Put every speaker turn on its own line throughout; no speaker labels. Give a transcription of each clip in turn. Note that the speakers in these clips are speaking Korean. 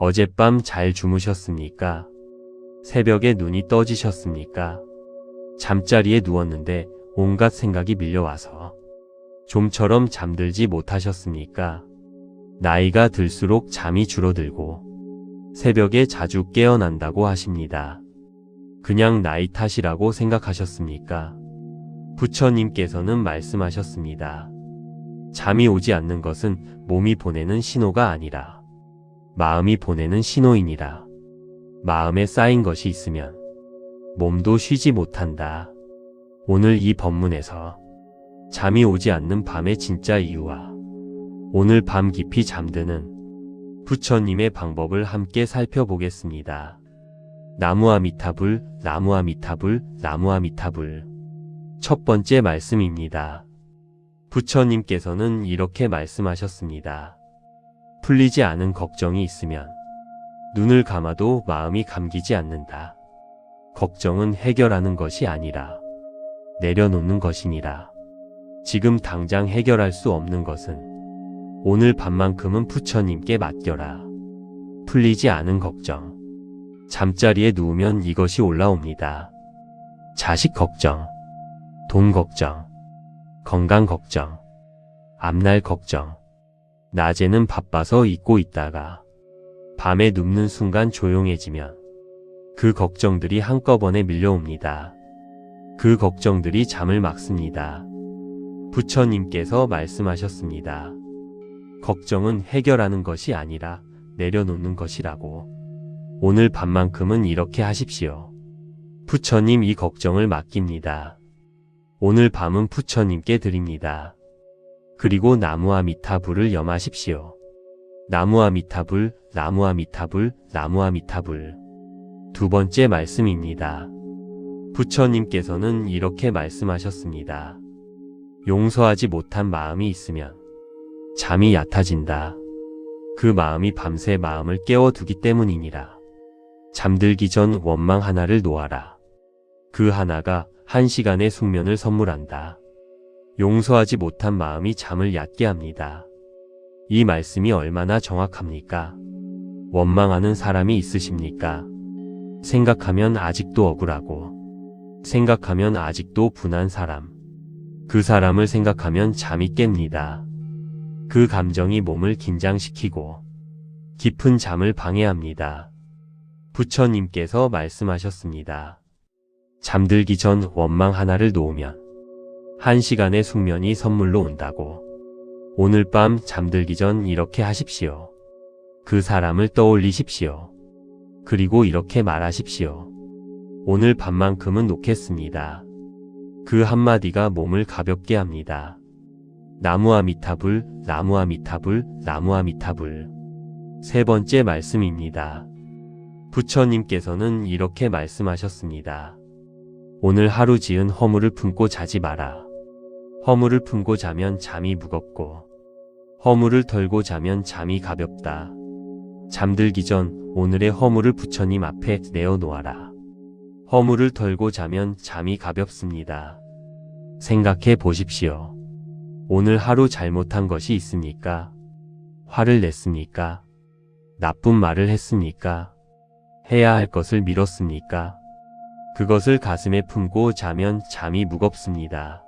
어젯밤 잘 주무셨습니까? 새벽에 눈이 떠지셨습니까? 잠자리에 누웠는데 온갖 생각이 밀려와서 좀처럼 잠들지 못하셨습니까? 나이가 들수록 잠이 줄어들고 새벽에 자주 깨어난다고 하십니다. 그냥 나이 탓이라고 생각하셨습니까? 부처님께서는 말씀하셨습니다. 잠이 오지 않는 것은 몸이 보내는 신호가 아니라 마음이 보내는 신호이니라. 마음에 쌓인 것이 있으면 몸도 쉬지 못한다. 오늘 이 법문에서 잠이 오지 않는 밤의 진짜 이유와 오늘 밤 깊이 잠드는 부처님의 방법을 함께 살펴보겠습니다. 나무아미타불, 나무아미타불, 나무아미타불. 첫 번째 말씀입니다. 부처님께서는 이렇게 말씀하셨습니다. 풀리지 않은 걱정이 있으면 눈을 감아도 마음이 감기지 않는다. 걱정은 해결하는 것이 아니라 내려놓는 것이니라. 지금 당장 해결할 수 없는 것은 오늘 밤만큼은 부처님께 맡겨라. 풀리지 않은 걱정. 잠자리에 누우면 이것이 올라옵니다. 자식 걱정, 돈 걱정, 건강 걱정, 앞날 걱정. 낮에는 바빠서 잊고 있다가 밤에 눕는 순간 조용해지면 그 걱정들이 한꺼번에 밀려옵니다. 그 걱정들이 잠을 막습니다. 부처님께서 말씀하셨습니다. 걱정은 해결하는 것이 아니라 내려놓는 것이라고. 오늘 밤만큼은 이렇게 하십시오. 부처님 이 걱정을 맡깁니다. 오늘 밤은 부처님께 드립니다. 그리고 나무아미타불을 염하십시오. 나무아미타불, 나무아미타불, 나무아미타불. 두 번째 말씀입니다. 부처님께서는 이렇게 말씀하셨습니다. 용서하지 못한 마음이 있으면 잠이 얕아진다. 그 마음이 밤새 마음을 깨워두기 때문이니라. 잠들기 전 원망 하나를 놓아라. 그 하나가 1시간의 숙면을 선물한다. 용서하지 못한 마음이 잠을 얕게 합니다. 이 말씀이 얼마나 정확합니까? 원망하는 사람이 있으십니까? 생각하면 아직도 억울하고, 생각하면 아직도 분한 사람. 그 사람을 생각하면 잠이 깹니다. 그 감정이 몸을 긴장시키고 깊은 잠을 방해합니다. 부처님께서 말씀하셨습니다. 잠들기 전 원망 하나를 놓으면 1시간의 숙면이 선물로 온다고. 오늘 밤 잠들기 전 이렇게 하십시오. 그 사람을 떠올리십시오. 그리고 이렇게 말하십시오. 오늘 밤만큼은 놓겠습니다. 그 한마디가 몸을 가볍게 합니다. 나무아미타불, 나무아미타불, 나무아미타불. 세 번째 말씀입니다. 부처님께서는 이렇게 말씀하셨습니다. 오늘 하루 지은 허물을 품고 자지 마라. 허물을 품고 자면 잠이 무겁고 허물을 덜고 자면 잠이 가볍다. 잠들기 전 오늘의 허물을 부처님 앞에 내어놓아라. 허물을 덜고 자면 잠이 가볍습니다. 생각해 보십시오. 오늘 하루 잘못한 것이 있습니까? 화를 냈습니까? 나쁜 말을 했습니까? 해야 할 것을 미뤘습니까? 그것을 가슴에 품고 자면 잠이 무겁습니다.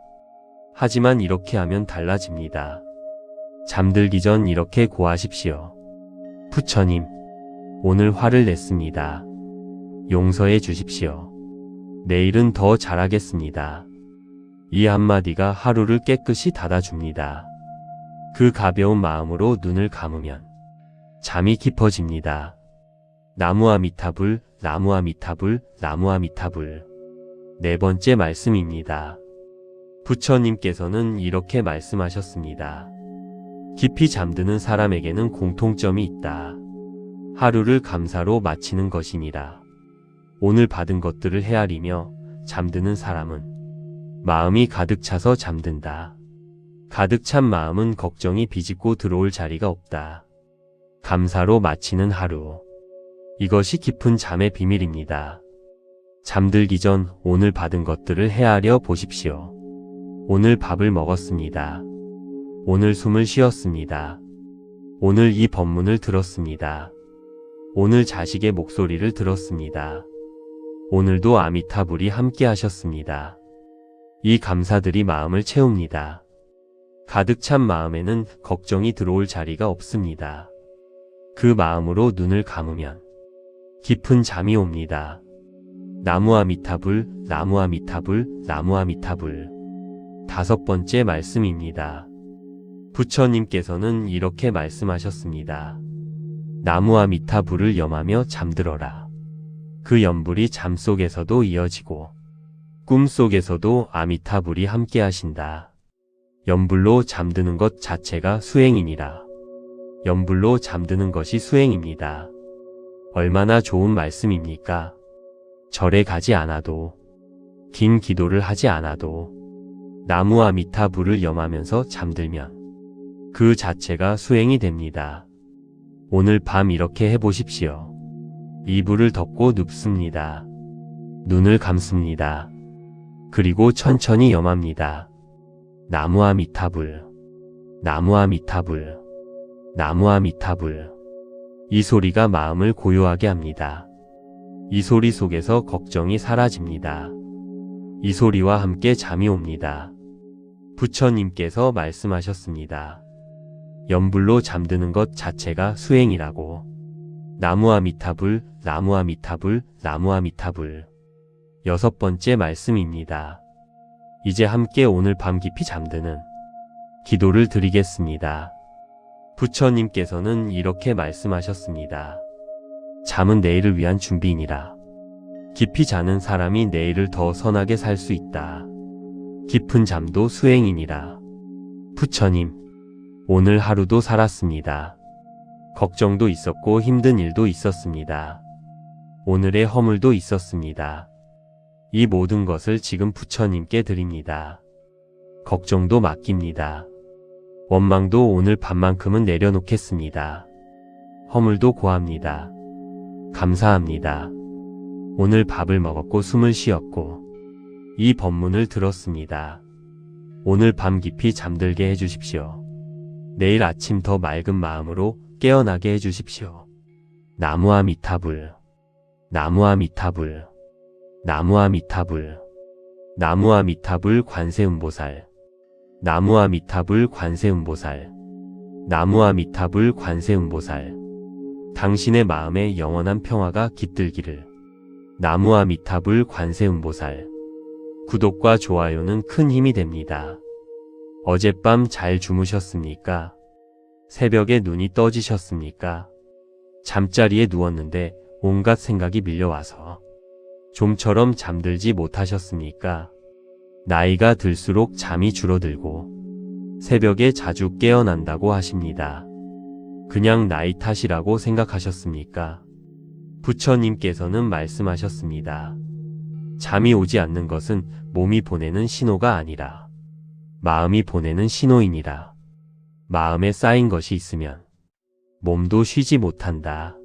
하지만 이렇게 하면 달라집니다. 잠들기 전 이렇게 고하십시오. 부처님, 오늘 화를 냈습니다. 용서해 주십시오. 내일은 더 잘하겠습니다. 이 한마디가 하루를 깨끗이 닫아줍니다. 그 가벼운 마음으로 눈을 감으면 잠이 깊어집니다. 나무아미타불, 나무아미타불, 나무아미타불. 네 번째 말씀입니다. 부처님께서는 이렇게 말씀하셨습니다. 깊이 잠드는 사람에게는 공통점이 있다. 하루를 감사로 마치는 것이니라. 오늘 받은 것들을 헤아리며 잠드는 사람은 마음이 가득 차서 잠든다. 가득 찬 마음은 걱정이 비집고 들어올 자리가 없다. 감사로 마치는 하루. 이것이 깊은 잠의 비밀입니다. 잠들기 전 오늘 받은 것들을 헤아려 보십시오. 오늘 밥을 먹었습니다. 오늘 숨을 쉬었습니다. 오늘 이 법문을 들었습니다. 오늘 자식의 목소리를 들었습니다. 오늘도 아미타불이 함께 하셨습니다. 이 감사들이 마음을 채웁니다. 가득 찬 마음에는 걱정이 들어올 자리가 없습니다. 그 마음으로 눈을 감으면 깊은 잠이 옵니다. 나무 아미타불, 나무 아미타불, 나무 아미타불. 5번째 말씀입니다. 부처님께서는 이렇게 말씀하셨습니다. 나무 아미타불을 염하며 잠들어라. 그 염불이 잠 속에서도 이어지고 꿈 속에서도 아미타불이 함께 하신다. 염불로 잠드는 것 자체가 수행이니라. 염불로 잠드는 것이 수행입니다. 얼마나 좋은 말씀입니까? 절에 가지 않아도, 긴 기도를 하지 않아도 나무 아미타불을 염하면서 잠들면 그 자체가 수행이 됩니다. 오늘 밤 이렇게 해보십시오. 이불을 덮고 눕습니다. 눈을 감습니다. 그리고 천천히 염합니다. 나무 아미타불, 나무 아미타불, 나무 아미타불. 이 소리가 마음을 고요하게 합니다. 이 소리 속에서 걱정이 사라집니다. 이 소리와 함께 잠이 옵니다. 부처님께서 말씀하셨습니다. 염불로 잠드는 것 자체가 수행이라고. 나무 아미타불, 나무 아미타불, 나무 아미타불. 6번째 말씀입니다. 이제 함께 오늘 밤 깊이 잠드는 기도를 드리겠습니다. 부처님께서는 이렇게 말씀하셨습니다. 잠은 내일을 위한 준비이니라. 깊이 자는 사람이 내일을 더 선하게 살 수 있다. 깊은 잠도 수행이니라. 부처님, 오늘 하루도 살았습니다. 걱정도 있었고 힘든 일도 있었습니다. 오늘의 허물도 있었습니다. 이 모든 것을 지금 부처님께 드립니다. 걱정도 맡깁니다. 원망도 오늘 밤만큼은 내려놓겠습니다. 허물도 고합니다. 감사합니다. 오늘 밥을 먹었고 숨을 쉬었고 이 법문을 들었습니다. 오늘 밤 깊이 잠들게 해주십시오. 내일 아침 더 맑은 마음으로 깨어나게 해주십시오. 나무 아미타불, 나무 아미타불, 나무 아미타불, 나무 아미타불 관세음보살, 나무 아미타불 관세음보살, 나무 아미타불 관세음보살. 당신의 마음에 영원한 평화가 깃들기를. 나무 아미타불 관세음보살. 구독과 좋아요는 큰 힘이 됩니다. 어젯밤 잘 주무셨습니까? 새벽에 눈이 떠지셨습니까? 잠자리에 누웠는데 온갖 생각이 밀려와서 좀처럼 잠들지 못하셨습니까? 나이가 들수록 잠이 줄어들고 새벽에 자주 깨어난다고 하십니다. 그냥 나이 탓이라고 생각하셨습니까? 부처님께서는 말씀하셨습니다. 잠이 오지 않는 것은 몸이 보내는 신호가 아니라 마음이 보내는 신호이니라. 마음에 쌓인 것이 있으면 몸도 쉬지 못한다.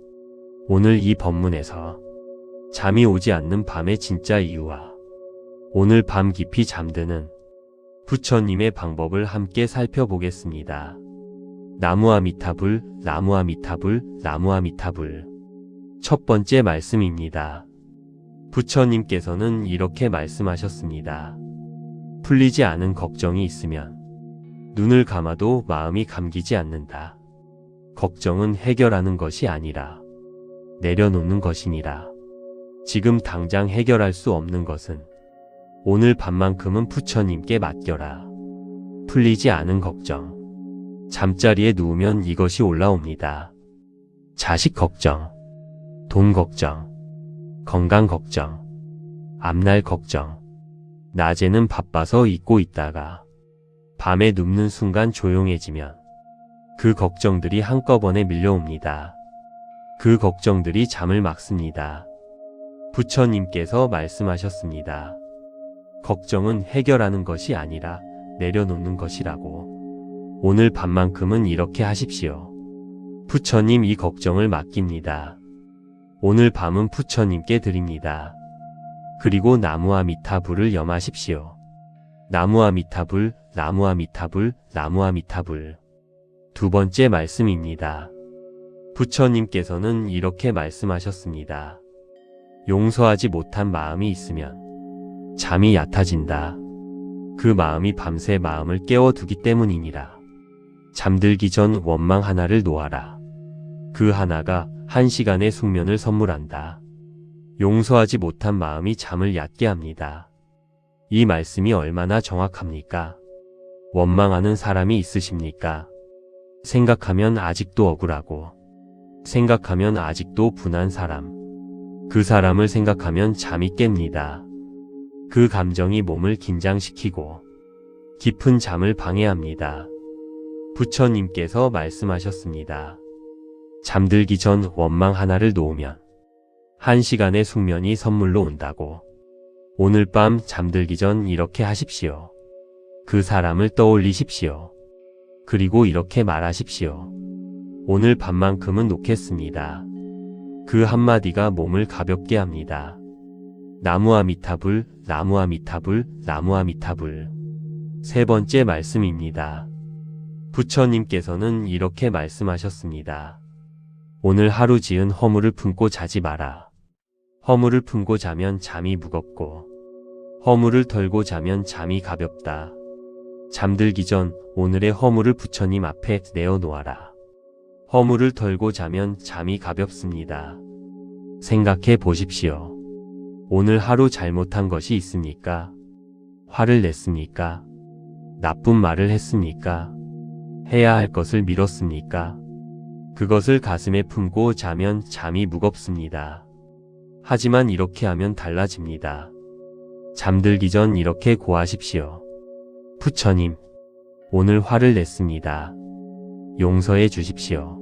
오늘 이 법문에서 잠이 오지 않는 밤의 진짜 이유와 오늘 밤 깊이 잠드는 부처님의 방법을 함께 살펴보겠습니다. 나무 아미타불, 나무 아미타불, 나무 아미타불. 첫 번째 말씀입니다. 부처님께서는 이렇게 말씀하셨습니다. 풀리지 않은 걱정이 있으면 눈을 감아도 마음이 감기지 않는다. 걱정은 해결하는 것이 아니라 내려놓는 것이니라. 지금 당장 해결할 수 없는 것은 오늘 밤만큼은 부처님께 맡겨라. 풀리지 않은 걱정. 잠자리에 누우면 이것이 올라옵니다. 자식 걱정, 돈 걱정, 건강 걱정, 앞날 걱정. 낮에는 바빠서 잊고 있다가 밤에 눕는 순간 조용해지면 그 걱정들이 한꺼번에 밀려옵니다. 그 걱정들이 잠을 막습니다. 부처님께서 말씀하셨습니다. 걱정은 해결하는 것이 아니라 내려놓는 것이라고. 오늘 밤만큼은 이렇게 하십시오. 부처님 이 걱정을 맡깁니다. 오늘 밤은 부처님께 드립니다. 그리고 나무 아미타불을 염하십시오. 나무 아미타불, 나무 아미타불, 나무 아미타불. 두 번째 말씀입니다. 부처님께서는 이렇게 말씀하셨습니다. 용서하지 못한 마음이 있으면 잠이 얕아진다. 그 마음이 밤새 마음을 깨워두기 때문이니라. 잠들기 전 원망 하나를 놓아라. 그 하나가 1시간의 숙면을 선물한다. 용서하지 못한 마음이 잠을 얕게 합니다. 이 말씀이 얼마나 정확합니까? 원망하는 사람이 있으십니까? 생각하면 아직도 억울하고, 생각하면 아직도 분한 사람, 그 사람을 생각하면 잠이 깹니다. 그 감정이 몸을 긴장시키고 깊은 잠을 방해합니다. 부처님께서 말씀하셨습니다. 잠들기 전 원망 하나를 놓으면 1시간의 숙면이 선물로 온다고. 오늘 밤 잠들기 전 이렇게 하십시오. 그 사람을 떠올리십시오. 그리고 이렇게 말하십시오. 오늘 밤만큼은 놓겠습니다. 그 한마디가 몸을 가볍게 합니다. 나무아미타불, 나무아미타불, 나무아미타불. 3번째 말씀입니다. 부처님께서는 이렇게 말씀하셨습니다. 오늘 하루 지은 허물을 품고 자지 마라. 허물을 품고 자면 잠이 무겁고, 허물을 털고 자면 잠이 가볍다. 잠들기 전 오늘의 허물을 부처님 앞에 내어놓아라. 허물을 털고 자면 잠이 가볍습니다. 생각해 보십시오. 오늘 하루 잘못한 것이 있습니까? 화를 냈습니까? 나쁜 말을 했습니까? 해야 할 것을 미뤘습니까? 그것을 가슴에 품고 자면 잠이 무겁습니다. 하지만 이렇게 하면 달라집니다. 잠들기 전 이렇게 고하십시오. 부처님, 오늘 화를 냈습니다. 용서해 주십시오.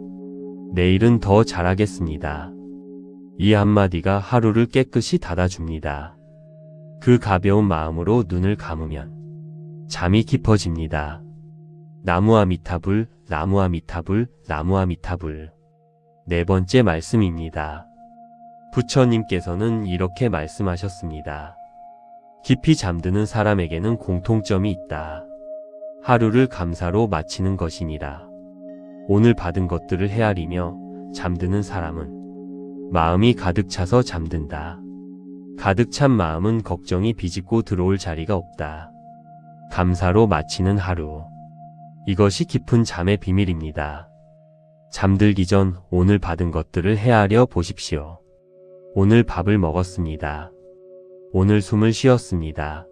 내일은 더 잘하겠습니다. 이 한마디가 하루를 깨끗이 닫아줍니다. 그 가벼운 마음으로 눈을 감으면 잠이 깊어집니다. 나무아미타불, 나무아미타불, 나무아미타불. 4번째 말씀입니다. 부처님께서는 이렇게 말씀하셨습니다. 깊이 잠드는 사람에게는 공통점이 있다. 하루를 감사로 마치는 것이니라. 오늘 받은 것들을 헤아리며 잠드는 사람은 마음이 가득 차서 잠든다. 가득 찬 마음은 걱정이 비집고 들어올 자리가 없다. 감사로 마치는 하루. 이것이 깊은 잠의 비밀입니다. 잠들기 전 오늘 받은 것들을 헤아려 보십시오. 오늘 밥을 먹었습니다. 오늘 숨을 쉬었습니다.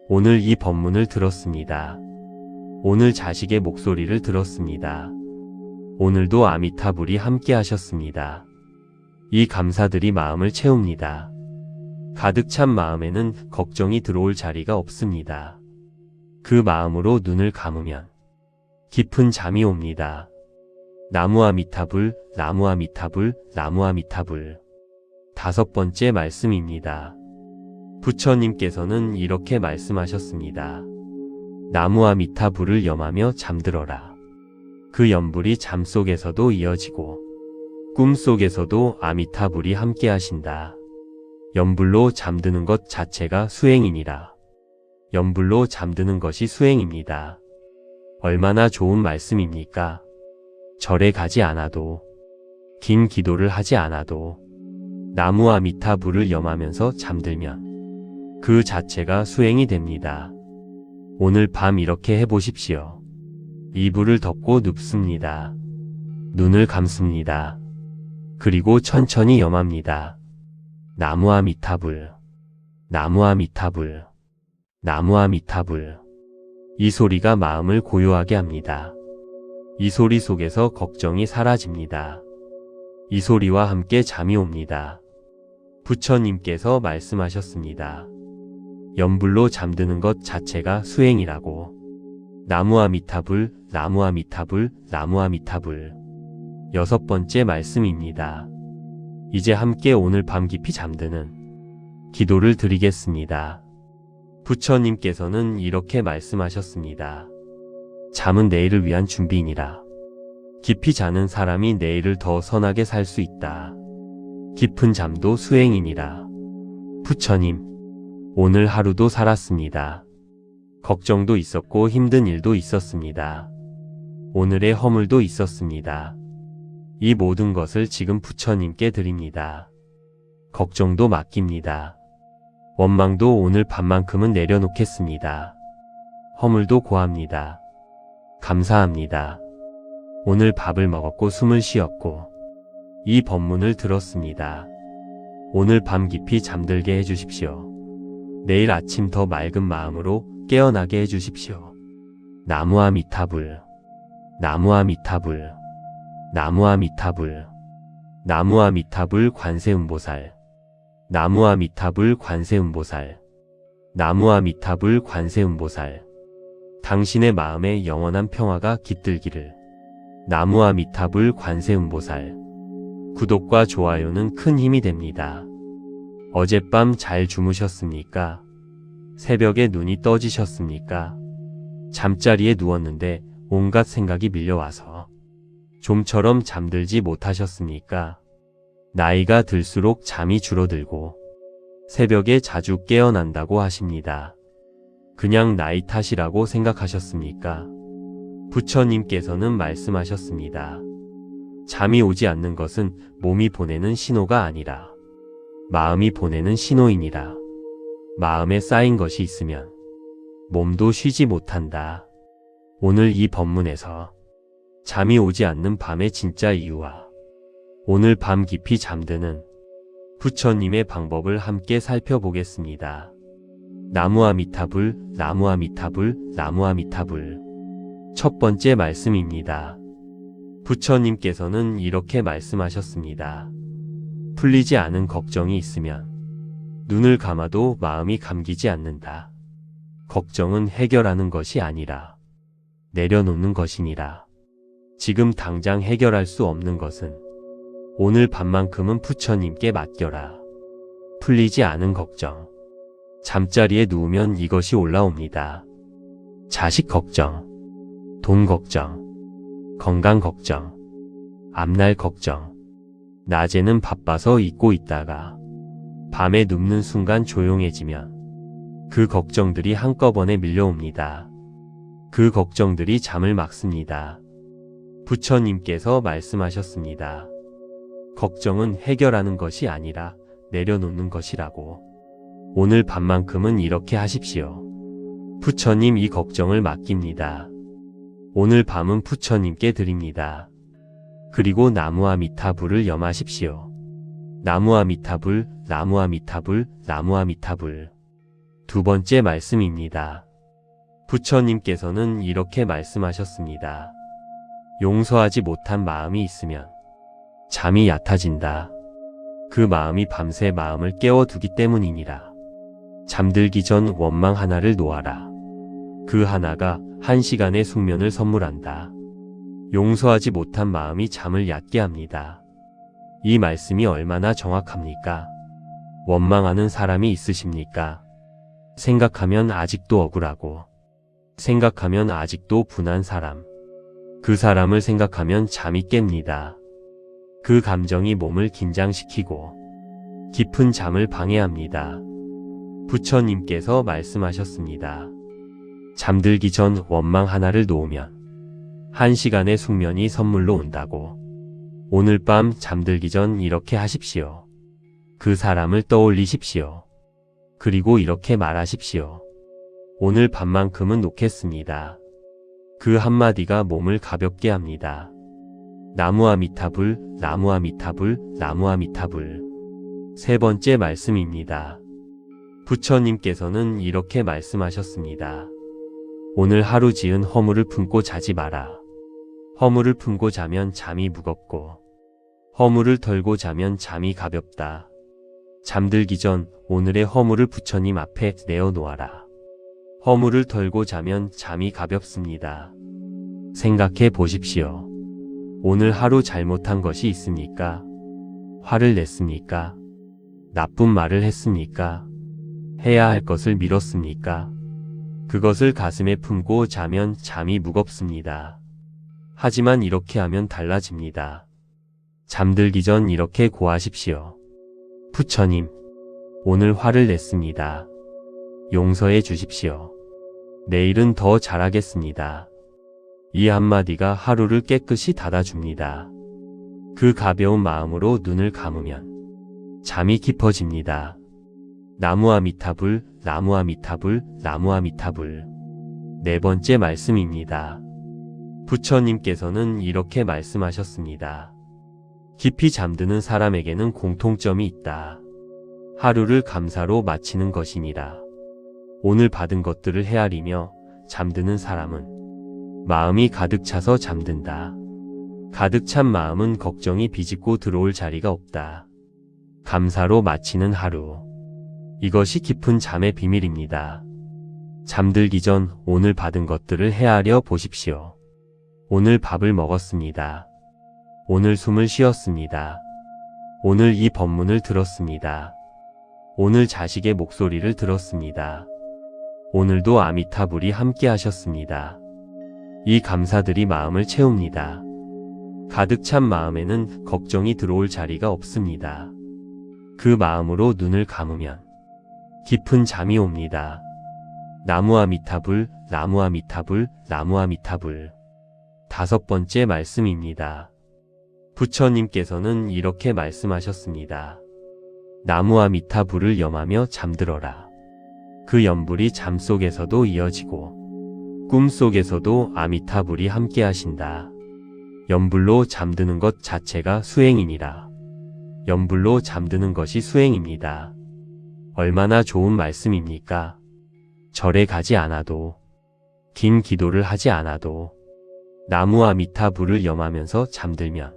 오늘 이 법문을 들었습니다. 오늘 자식의 목소리를 들었습니다. 오늘도 아미타불이 함께 하셨습니다. 이 감사들이 마음을 채웁니다. 가득 찬 마음에는 걱정이 들어올 자리가 없습니다. 그 마음으로 눈을 감으면 깊은 잠이 옵니다. 나무아미타불, 나무아미타불, 나무아미타불. 5번째 말씀입니다. 부처님께서는 이렇게 말씀하셨습니다. 나무아미타불을 염하며 잠들어라. 그 염불이 잠 속에서도 이어지고 꿈 속에서도 아미타불이 함께 하신다. 염불로 잠드는 것 자체가 수행이니라. 염불로 잠드는 것이 수행입니다. 얼마나 좋은 말씀입니까? 절에 가지 않아도, 긴 기도를 하지 않아도 나무아미타불을 염하면서 잠들면 그 자체가 수행이 됩니다. 오늘 밤 이렇게 해보십시오. 이불을 덮고 눕습니다. 눈을 감습니다. 그리고 천천히 염합니다. 나무아미타불, 나무아미타불, 나무아미타불. 이 소리가 마음을 고요하게 합니다. 이 소리 속에서 걱정이 사라집니다. 이 소리와 함께 잠이 옵니다. 부처님께서 말씀하셨습니다. 염불로 잠드는 것 자체가 수행이라고. 나무아미타불, 나무아미타불, 나무아미타불. 6번째 말씀입니다. 이제 함께 오늘 밤 깊이 잠드는 기도를 드리겠습니다. 부처님께서는 이렇게 말씀하셨습니다. 잠은 내일을 위한 준비이니라. 깊이 자는 사람이 내일을 더 선하게 살 수 있다. 깊은 잠도 수행이니라. 부처님, 오늘 하루도 살았습니다. 걱정도 있었고 힘든 일도 있었습니다. 오늘의 허물도 있었습니다. 이 모든 것을 지금 부처님께 드립니다. 걱정도 맡깁니다. 원망도 오늘 밤만큼은 내려놓겠습니다. 허물도 고합니다. 감사합니다. 오늘 밥을 먹었고 숨을 쉬었고 이 법문을 들었습니다. 오늘 밤 깊이 잠들게 해주십시오. 내일 아침 더 맑은 마음으로 깨어나게 해주십시오. 나무아미타불, 나무아미타불, 나무아미타불, 나무아미타불 관세음보살, 나무아미타불 관세음보살, 나무아미타불 관세음보살. 당신의 마음에 영원한 평화가 깃들기를. 나무아미타불 관세음보살. 구독과 좋아요는 큰 힘이 됩니다. 어젯밤 잘 주무셨습니까? 새벽에 눈이 떠지셨습니까? 잠자리에 누웠는데 온갖 생각이 밀려와서 좀처럼 잠들지 못하셨습니까? 나이가 들수록 잠이 줄어들고 새벽에 자주 깨어난다고 하십니다. 그냥 나이 탓이라고 생각하셨습니까? 부처님께서는 말씀하셨습니다. 잠이 오지 않는 것은 몸이 보내는 신호가 아니라 마음이 보내는 신호이니라. 마음에 쌓인 것이 있으면 몸도 쉬지 못한다. 오늘 이 법문에서 잠이 오지 않는 밤의 진짜 이유와 오늘 밤 깊이 잠드는 부처님의 방법을 함께 살펴보겠습니다. 나무아미타불, 나무아미타불, 나무아미타불. 첫 번째 말씀입니다. 부처님께서는 이렇게 말씀하셨습니다. 풀리지 않은 걱정이 있으면 눈을 감아도 마음이 감기지 않는다. 걱정은 해결하는 것이 아니라 내려놓는 것이니라. 지금 당장 해결할 수 없는 것은 오늘 밤만큼은 부처님께 맡겨라. 풀리지 않은 걱정. 잠자리에 누우면 이것이 올라옵니다. 자식 걱정, 돈 걱정, 건강 걱정, 앞날 걱정. 낮에는 바빠서 잊고 있다가 밤에 눕는 순간 조용해지면 그 걱정들이 한꺼번에 밀려옵니다. 그 걱정들이 잠을 막습니다. 부처님께서 말씀하셨습니다. 걱정은 해결하는 것이 아니라 내려놓는 것이라고. 오늘 밤만큼은 이렇게 하십시오. 부처님 이 걱정을 맡깁니다. 오늘 밤은 부처님께 드립니다. 그리고 나무아미타불을 염하십시오. 나무아미타불, 나무아미타불, 나무아미타불. 두 번째 말씀입니다. 부처님께서는 이렇게 말씀하셨습니다. 용서하지 못한 마음이 있으면 잠이 얕아진다. 그 마음이 밤새 마음을 깨워두기 때문이니라. 잠들기 전 원망 하나를 놓아라. 그 하나가 1시간의 숙면을 선물한다. 용서하지 못한 마음이 잠을 얕게 합니다. 이 말씀이 얼마나 정확합니까? 원망하는 사람이 있으십니까? 생각하면 아직도 억울하고, 생각하면 아직도 분한 사람. 그 사람을 생각하면 잠이 깹니다. 그 감정이 몸을 긴장시키고 깊은 잠을 방해합니다. 부처님께서 말씀하셨습니다. 잠들기 전 원망 하나를 놓으면 1시간의 숙면이 선물로 온다고. 오늘 밤 잠들기 전 이렇게 하십시오. 그 사람을 떠올리십시오. 그리고 이렇게 말하십시오. 오늘 밤만큼은 놓겠습니다. 그 한마디가 몸을 가볍게 합니다. 나무아미타불, 나무아미타불, 나무아미타불. 세 번째 말씀입니다. 부처님께서는 이렇게 말씀하셨습니다. 오늘 하루 지은 허물을 품고 자지 마라. 허물을 품고 자면 잠이 무겁고, 허물을 덜고 자면 잠이 가볍다. 잠들기 전 오늘의 허물을 부처님 앞에 내어놓아라. 허물을 덜고 자면 잠이 가볍습니다. 생각해 보십시오. 오늘 하루 잘못한 것이 있습니까? 화를 냈습니까? 나쁜 말을 했습니까? 해야 할 것을 미뤘습니까? 그것을 가슴에 품고 자면 잠이 무겁습니다. 하지만 이렇게 하면 달라집니다. 잠들기 전 이렇게 고하십시오. 부처님, 오늘 화를 냈습니다. 용서해 주십시오. 내일은 더 잘하겠습니다. 이 한마디가 하루를 깨끗이 닫아줍니다. 그 가벼운 마음으로 눈을 감으면 잠이 깊어집니다. 나무아미타불, 나무아미타불, 나무아미타불. 네 번째 말씀입니다. 부처님께서는 이렇게 말씀하셨습니다. 깊이 잠드는 사람에게는 공통점이 있다. 하루를 감사로 마치는 것이니라. 오늘 받은 것들을 헤아리며 잠드는 사람은 마음이 가득 차서 잠든다. 가득 찬 마음은 걱정이 비집고 들어올 자리가 없다. 감사로 마치는 하루. 이것이 깊은 잠의 비밀입니다. 잠들기 전 오늘 받은 것들을 헤아려 보십시오. 오늘 밥을 먹었습니다. 오늘 숨을 쉬었습니다. 오늘 이 법문을 들었습니다. 오늘 자식의 목소리를 들었습니다. 오늘도 아미타불이 함께 하셨습니다. 이 감사들이 마음을 채웁니다. 가득 찬 마음에는 걱정이 들어올 자리가 없습니다. 그 마음으로 눈을 감으면 깊은 잠이 옵니다. 나무아미타불, 나무아미타불, 나무아미타불. 다섯 번째 말씀입니다. 부처님께서는 이렇게 말씀하셨습니다. 나무아미타불을 염하며 잠들어라. 그 염불이 잠 속에서도 이어지고 꿈 속에서도 아미타불이 함께 하신다. 염불로 잠드는 것 자체가 수행이니라. 염불로 잠드는 것이 수행입니다. 얼마나 좋은 말씀입니까? 절에 가지 않아도, 긴 기도를 하지 않아도 나무아미타불을 염하면서 잠들면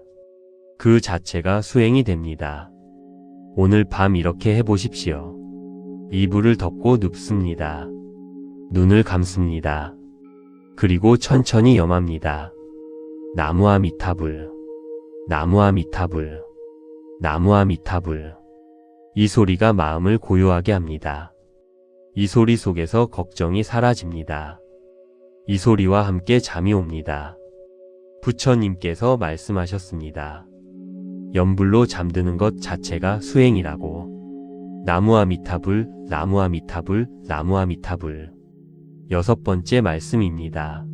그 자체가 수행이 됩니다. 오늘 밤 이렇게 해보십시오. 이불을 덮고 눕습니다. 눈을 감습니다. 그리고 천천히 염합니다. 나무아미타불, 나무아미타불, 나무아미타불. 이 소리가 마음을 고요하게 합니다. 이 소리 속에서 걱정이 사라집니다. 이 소리와 함께 잠이 옵니다. 부처님께서 말씀하셨습니다. 염불로 잠드는 것 자체가 수행이라고. 나무아미타불, 나무아미타불, 나무아미타불. 여섯 번째 말씀입니다.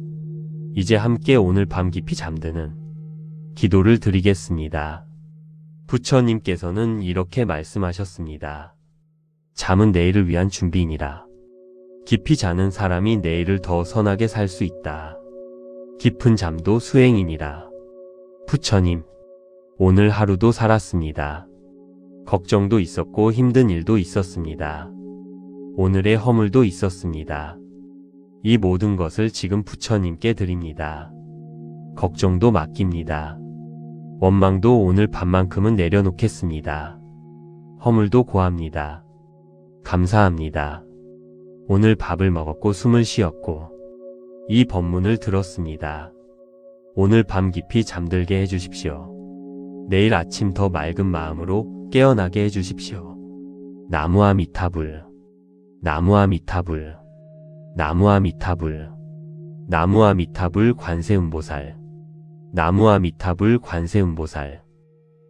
이제 함께 오늘 밤 깊이 잠드는 기도를 드리겠습니다. 부처님께서는 이렇게 말씀하셨습니다. 잠은 내일을 위한 준비이니라. 깊이 자는 사람이 내일을 더 선하게 살 수 있다. 깊은 잠도 수행이니라. 부처님, 오늘 하루도 살았습니다. 걱정도 있었고 힘든 일도 있었습니다. 오늘의 허물도 있었습니다. 이 모든 것을 지금 부처님께 드립니다. 걱정도 맡깁니다. 원망도 오늘 밤만큼은 내려놓겠습니다. 허물도 고합니다. 감사합니다. 오늘 밥을 먹었고 숨을 쉬었고 이 법문을 들었습니다. 오늘 밤 깊이 잠들게 해주십시오. 내일 아침 더 맑은 마음으로 깨어나게 해주십시오. 나무아미타불, 나무아미타불, 나무아미타불, 나무아미타불 관세음보살, 나무아미타불 관세음보살,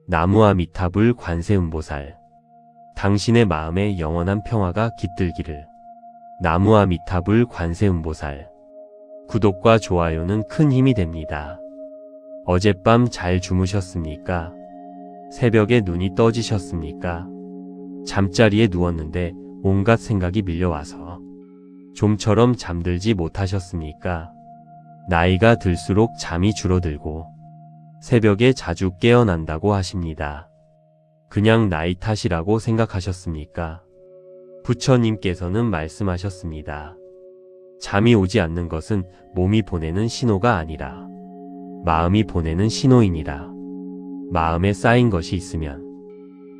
나무아미타불 관세음보살. 당신의 마음에 영원한 평화가 깃들기를. 나무아미타불 관세음보살. 구독과 좋아요는 큰 힘이 됩니다. 어젯밤 잘 주무셨습니까? 새벽에 눈이 떠지셨습니까? 잠자리에 누웠는데 온갖 생각이 밀려와서 좀처럼 잠들지 못하셨습니까? 나이가 들수록 잠이 줄어들고 새벽에 자주 깨어난다고 하십니다. 그냥 나이 탓이라고 생각하셨습니까? 부처님께서는 말씀하셨습니다. 잠이 오지 않는 것은 몸이 보내는 신호가 아니라 마음이 보내는 신호이니라. 마음에 쌓인 것이 있으면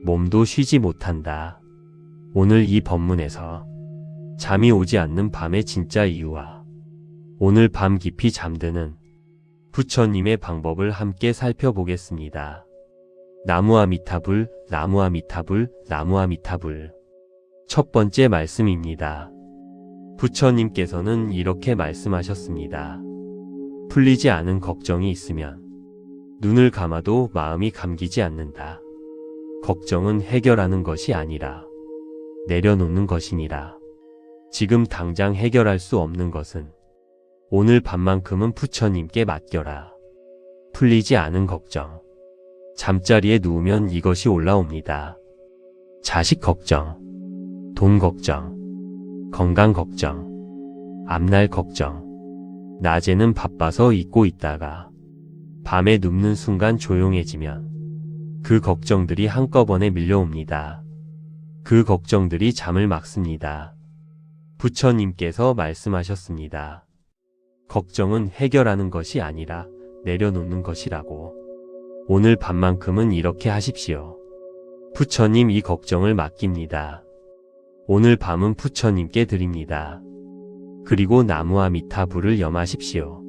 몸도 쉬지 못한다. 오늘 이 법문에서 잠이 오지 않는 밤의 진짜 이유와 오늘 밤 깊이 잠드는 부처님의 방법을 함께 살펴보겠습니다. 나무아미타불, 나무아미타불, 나무아미타불. 첫 번째 말씀입니다. 부처님께서는 이렇게 말씀하셨습니다. 풀리지 않은 걱정이 있으면 눈을 감아도 마음이 감기지 않는다. 걱정은 해결하는 것이 아니라 내려놓는 것이니라. 지금 당장 해결할 수 없는 것은 오늘 밤만큼은 부처님께 맡겨라. 풀리지 않은 걱정, 잠자리에 누우면 이것이 올라옵니다. 자식 걱정, 돈 걱정, 건강 걱정, 앞날 걱정. 낮에는 바빠서 잊고 있다가 밤에 눕는 순간 조용해지면 그 걱정들이 한꺼번에 밀려옵니다. 그 걱정들이 잠을 막습니다. 부처님께서 말씀하셨습니다. 걱정은 해결하는 것이 아니라 내려놓는 것이라고. 오늘 밤만큼은 이렇게 하십시오. 부처님 이 걱정을 맡깁니다. 오늘 밤은 부처님께 드립니다. 그리고 나무아미타불을 염하십시오.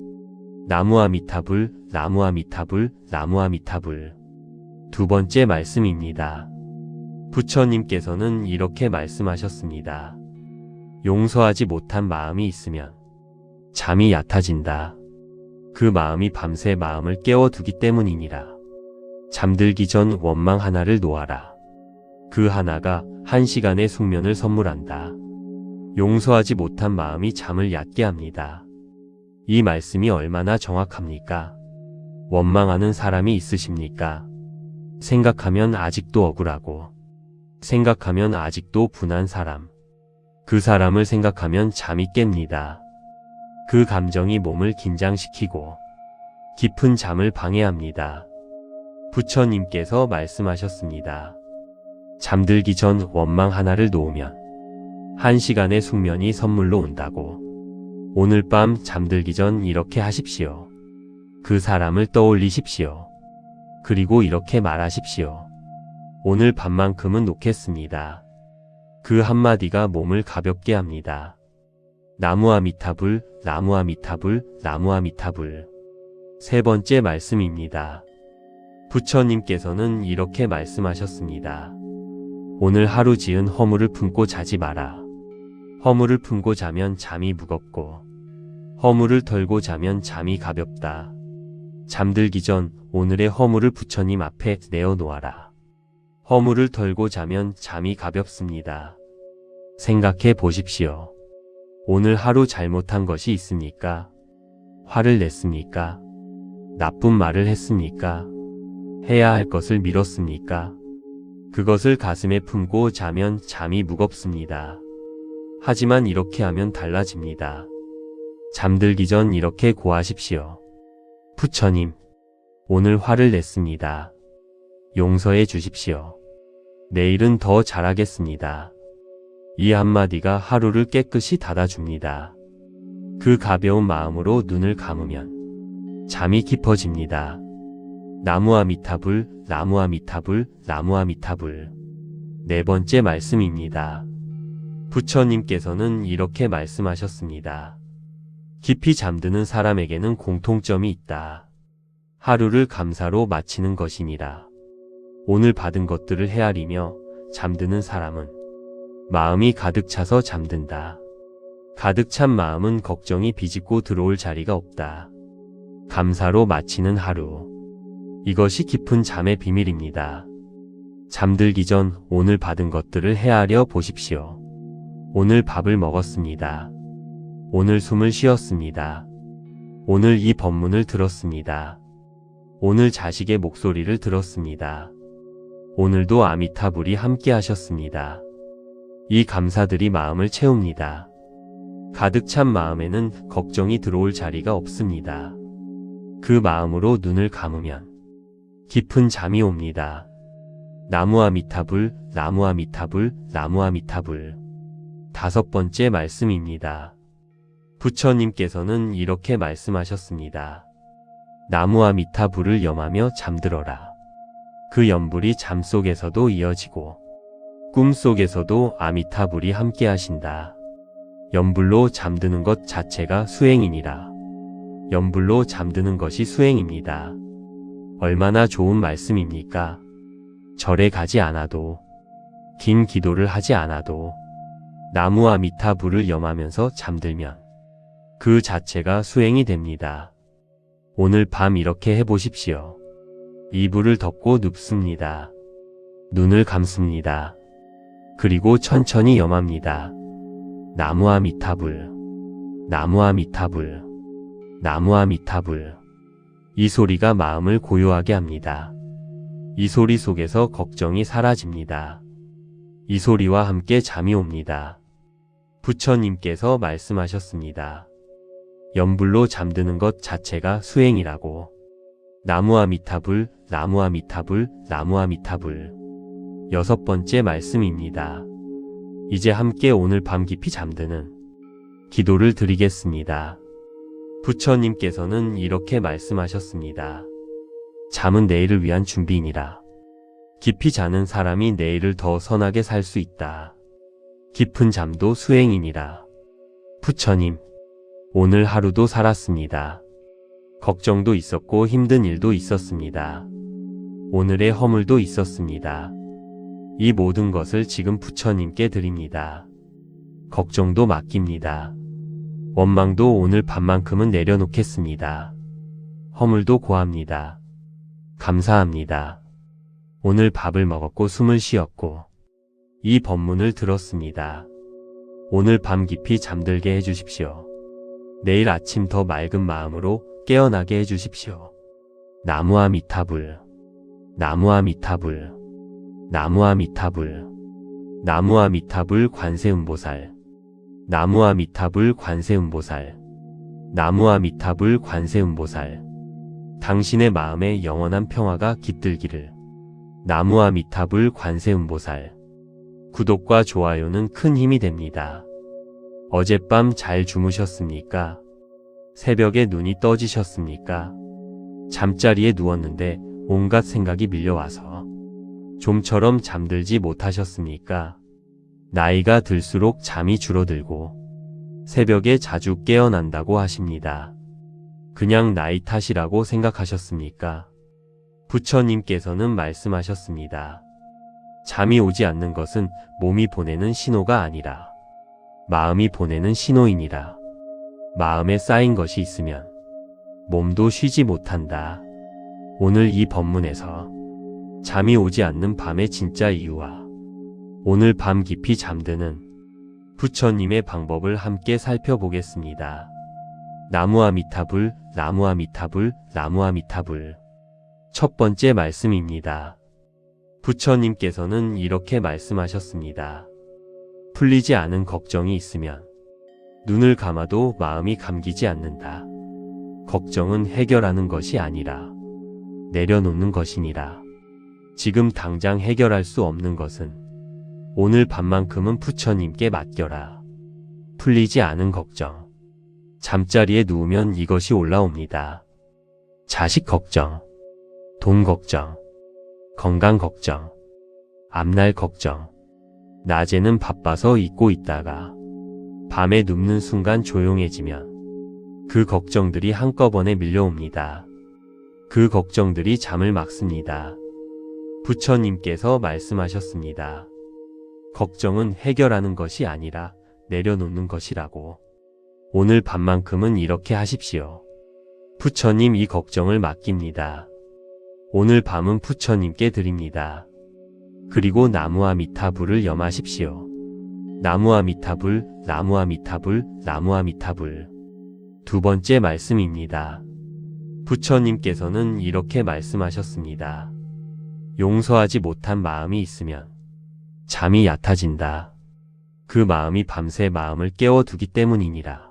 나무아미타불, 나무아미타불, 나무아미타불. 두 번째 말씀입니다. 부처님께서는 이렇게 말씀하셨습니다. 용서하지 못한 마음이 있으면 잠이 얕아진다. 그 마음이 밤새 마음을 깨워두기 때문이니라. 잠들기 전 원망 하나를 놓아라. 그 하나가 1시간의 숙면을 선물한다. 용서하지 못한 마음이 잠을 얕게 합니다. 이 말씀이 얼마나 정확합니까? 원망하는 사람이 있으십니까? 생각하면 아직도 억울하고, 생각하면 아직도 분한 사람. 그 사람을 생각하면 잠이 깹니다. 그 감정이 몸을 긴장시키고 깊은 잠을 방해합니다. 부처님께서 말씀하셨습니다. 잠들기 전 원망 하나를 놓으면 1시간의 숙면이 선물로 온다고. 오늘 밤 잠들기 전 이렇게 하십시오. 그 사람을 떠올리십시오. 그리고 이렇게 말하십시오. 오늘 밤만큼은 놓겠습니다. 그 한마디가 몸을 가볍게 합니다. 나무아미타불, 나무아미타불, 나무아미타불. 세 번째 말씀입니다. 부처님께서는 이렇게 말씀하셨습니다. 오늘 하루 지은 허물을 품고 자지 마라. 허물을 품고 자면 잠이 무겁고, 허물을 털고 자면 잠이 가볍다. 잠들기 전 오늘의 허물을 부처님 앞에 내어놓아라. 허물을 털고 자면 잠이 가볍습니다. 생각해 보십시오. 오늘 하루 잘못한 것이 있습니까? 화를 냈습니까? 나쁜 말을 했습니까? 해야 할 것을 미뤘습니까? 그것을 가슴에 품고 자면 잠이 무겁습니다. 하지만 이렇게 하면 달라집니다. 잠들기 전 이렇게 고하십시오. 부처님, 오늘 화를 냈습니다. 용서해 주십시오. 내일은 더 잘하겠습니다. 이 한마디가 하루를 깨끗이 닫아줍니다. 그 가벼운 마음으로 눈을 감으면 잠이 깊어집니다. 나무아미타불, 나무아미타불, 나무아미타불. 네 번째 말씀입니다. 부처님께서는 이렇게 말씀하셨습니다. 깊이 잠드는 사람에게는 공통점이 있다. 하루를 감사로 마치는 것이니라. 오늘 받은 것들을 헤아리며 잠드는 사람은 마음이 가득 차서 잠든다. 가득 찬 마음은 걱정이 비집고 들어올 자리가 없다. 감사로 마치는 하루. 이것이 깊은 잠의 비밀입니다. 잠들기 전 오늘 받은 것들을 헤아려 보십시오. 오늘 밥을 먹었습니다. 오늘 숨을 쉬었습니다. 오늘 이 법문을 들었습니다. 오늘 자식의 목소리를 들었습니다. 오늘도 아미타불이 함께 하셨습니다. 이 감사들이 마음을 채웁니다. 가득 찬 마음에는 걱정이 들어올 자리가 없습니다. 그 마음으로 눈을 감으면 깊은 잠이 옵니다. 나무아미타불, 나무아미타불, 나무아미타불. 다섯 번째 말씀입니다. 부처님께서는 이렇게 말씀하셨습니다. 나무아미타불을 염하며 잠들어라. 그 염불이 잠 속에서도 이어지고 꿈 속에서도 아미타불이 함께 하신다. 염불로 잠드는 것 자체가 수행이니라. 염불로 잠드는 것이 수행입니다. 얼마나 좋은 말씀입니까? 절에 가지 않아도, 긴 기도를 하지 않아도 나무아미타불을 염하면서 잠들면 그 자체가 수행이 됩니다. 오늘 밤 이렇게 해보십시오. 이불을 덮고 눕습니다. 눈을 감습니다. 그리고 천천히 염합니다. 나무아미타불, 나무아미타불, 나무아미타불. 이 소리가 마음을 고요하게 합니다. 이 소리 속에서 걱정이 사라집니다. 이 소리와 함께 잠이 옵니다. 부처님께서 말씀하셨습니다. 염불로 잠드는 것 자체가 수행이라고. 나무아미타불, 나무아미타불, 나무아미타불. 6번째 말씀입니다. 이제 함께 오늘 밤 깊이 잠드는 기도를 드리겠습니다. 부처님께서는 이렇게 말씀하셨습니다. 잠은 내일을 위한 준비이니라. 깊이 자는 사람이 내일을 더 선하게 살 수 있다. 깊은 잠도 수행이니라. 부처님, 오늘 하루도 살았습니다. 걱정도 있었고 힘든 일도 있었습니다. 오늘의 허물도 있었습니다. 이 모든 것을 지금 부처님께 드립니다. 걱정도 맡깁니다. 원망도 오늘 밤만큼은 내려놓겠습니다. 허물도 고합니다. 감사합니다. 오늘 밥을 먹었고 숨을 쉬었고 이 법문을 들었습니다. 오늘 밤 깊이 잠들게 해주십시오. 내일 아침 더 맑은 마음으로 깨어나게 해주십시오. 나무아미타불, 나무아미타불, 나무아미타불, 나무아미타불 관세음보살, 나무아미타불 관세음보살, 나무아미타불 관세음보살. 당신의 마음에 영원한 평화가 깃들기를. 나무아미타불 관세음보살. 구독과 좋아요는 큰 힘이 됩니다. 어젯밤 잘 주무셨습니까? 새벽에 눈이 떠지셨습니까? 잠자리에 누웠는데 온갖 생각이 밀려와서 좀처럼 잠들지 못하셨습니까? 나이가 들수록 잠이 줄어들고 새벽에 자주 깨어난다고 하십니다. 그냥 나이 탓이라고 생각하셨습니까? 부처님께서는 말씀하셨습니다. 잠이 오지 않는 것은 몸이 보내는 신호가 아니라 마음이 보내는 신호이니라. 마음에 쌓인 것이 있으면 몸도 쉬지 못한다. 오늘 이 법문에서 잠이 오지 않는 밤의 진짜 이유와 오늘 밤 깊이 잠드는 부처님의 방법을 함께 살펴보겠습니다. 나무아미타불, 나무아미타불, 나무아미타불. 첫 번째 말씀입니다. 부처님께서는 이렇게 말씀하셨습니다. 풀리지 않은 걱정이 있으면 눈을 감아도 마음이 감기지 않는다. 걱정은 해결하는 것이 아니라 내려놓는 것이니라. 지금 당장 해결할 수 없는 것은 오늘 밤만큼은 부처님께 맡겨라. 풀리지 않은 걱정. 잠자리에 누우면 이것이 올라옵니다. 자식 걱정, 돈 걱정, 건강 걱정, 앞날 걱정. 낮에는 바빠서 잊고 있다가 밤에 눕는 순간 조용해지면 그 걱정들이 한꺼번에 밀려옵니다. 그 걱정들이 잠을 막습니다. 부처님께서 말씀하셨습니다. 걱정은 해결하는 것이 아니라 내려놓는 것이라고. 오늘 밤만큼은 이렇게 하십시오. 부처님 이 걱정을 맡깁니다. 오늘 밤은 부처님께 드립니다. 그리고 나무아미타불을 염하십시오. 나무아미타불, 나무아미타불, 나무아미타불. 두 번째 말씀입니다. 부처님께서는 이렇게 말씀하셨습니다. 용서하지 못한 마음이 있으면 잠이 얕아진다. 그 마음이 밤새 마음을 깨워두기 때문이니라.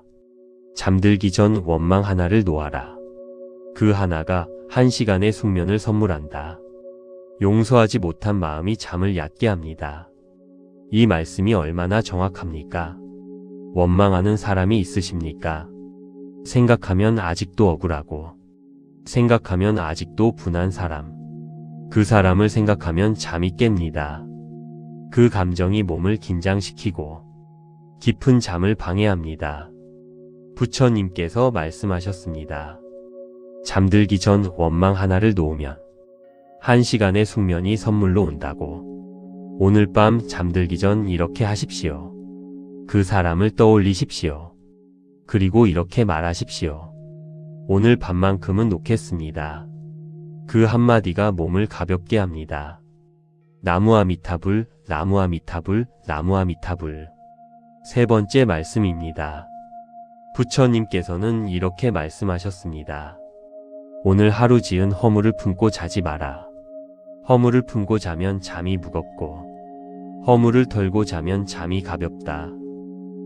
잠들기 전 원망 하나를 놓아라. 그 하나가 1시간의 숙면을 선물한다. 용서하지 못한 마음이 잠을 얕게 합니다. 이 말씀이 얼마나 정확합니까? 원망하는 사람이 있으십니까? 생각하면 아직도 억울하고, 생각하면 아직도 분한 사람. 그 사람을 생각하면 잠이 깹니다. 그 감정이 몸을 긴장시키고 깊은 잠을 방해합니다. 부처님께서 말씀하셨습니다. 잠들기 전 원망 하나를 놓으면 1시간의 숙면이 선물로 온다고. 오늘 밤 잠들기 전 이렇게 하십시오. 그 사람을 떠올리십시오. 그리고 이렇게 말하십시오. 오늘 밤만큼은 놓겠습니다. 그 한마디가 몸을 가볍게 합니다. 나무아미타불, 나무아미타불, 나무아미타불. 세 번째 말씀입니다. 부처님께서는 이렇게 말씀하셨습니다. 오늘 하루 지은 허물을 품고 자지 마라. 허물을 품고 자면 잠이 무겁고 허물을 털고 자면 잠이 가볍다.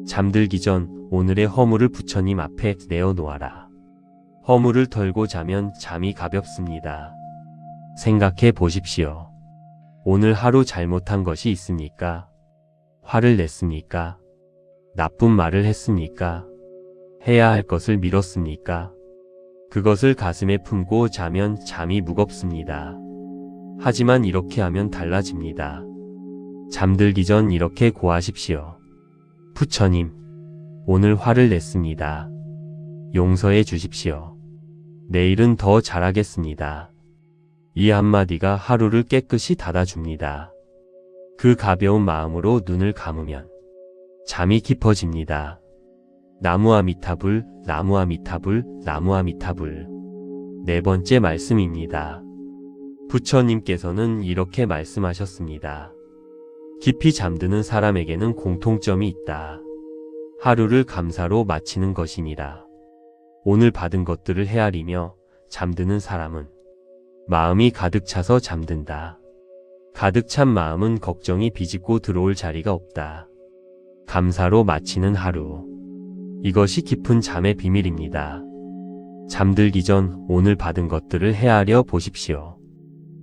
잠들기 전 오늘의 허물을 부처님 앞에 내어놓아라. 허물을 털고 자면 잠이 가볍습니다. 생각해 보십시오. 오늘 하루 잘못한 것이 있습니까? 화를 냈습니까? 나쁜 말을 했습니까? 해야 할 것을 미뤘습니까? 그것을 가슴에 품고 자면 잠이 무겁습니다. 하지만 이렇게 하면 달라집니다. 잠들기 전 이렇게 고하십시오. 부처님, 오늘 화를 냈습니다. 용서해 주십시오. 내일은 더 잘하겠습니다. 이 한마디가 하루를 깨끗이 닫아줍니다. 그 가벼운 마음으로 눈을 감으면 잠이 깊어집니다. 나무 아미타불, 나무 아미타불, 나무 아미타불. 네 번째 말씀입니다. 부처님께서는 이렇게 말씀하셨습니다. 깊이 잠드는 사람에게는 공통점이 있다. 하루를 감사로 마치는 것이니라. 오늘 받은 것들을 헤아리며 잠드는 사람은 마음이 가득 차서 잠든다. 가득 찬 마음은 걱정이 비집고 들어올 자리가 없다. 감사로 마치는 하루. 이것이 깊은 잠의 비밀입니다. 잠들기 전 오늘 받은 것들을 헤아려 보십시오.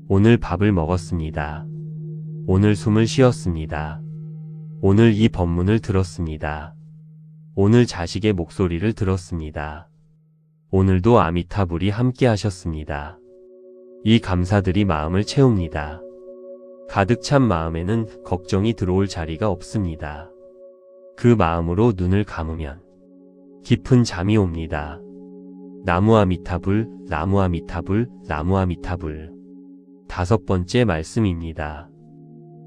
오늘 밥을 먹었습니다. 오늘 숨을 쉬었습니다. 오늘 이 법문을 들었습니다. 오늘 자식의 목소리를 들었습니다. 오늘도 아미타불이 함께 하셨습니다. 이 감사들이 마음을 채웁니다. 가득 찬 마음에는 걱정이 들어올 자리가 없습니다. 그 마음으로 눈을 감으면 깊은 잠이 옵니다. 나무 아미타불, 나무 아미타불, 나무 아미타불. 다섯 번째 말씀입니다.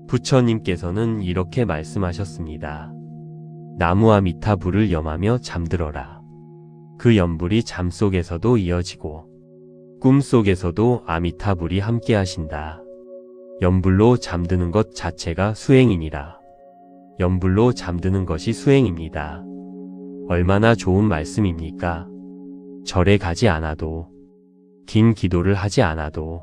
부처님께서는 이렇게 말씀하셨습니다. 나무 아미타불을 염하며 잠들어라. 그 염불이 잠 속에서도 이어지고 꿈 속에서도 아미타불이 함께 하신다. 염불로 잠드는 것 자체가 수행이니라. 염불로 잠드는 것이 수행입니다. 얼마나 좋은 말씀입니까? 절에 가지 않아도, 긴 기도를 하지 않아도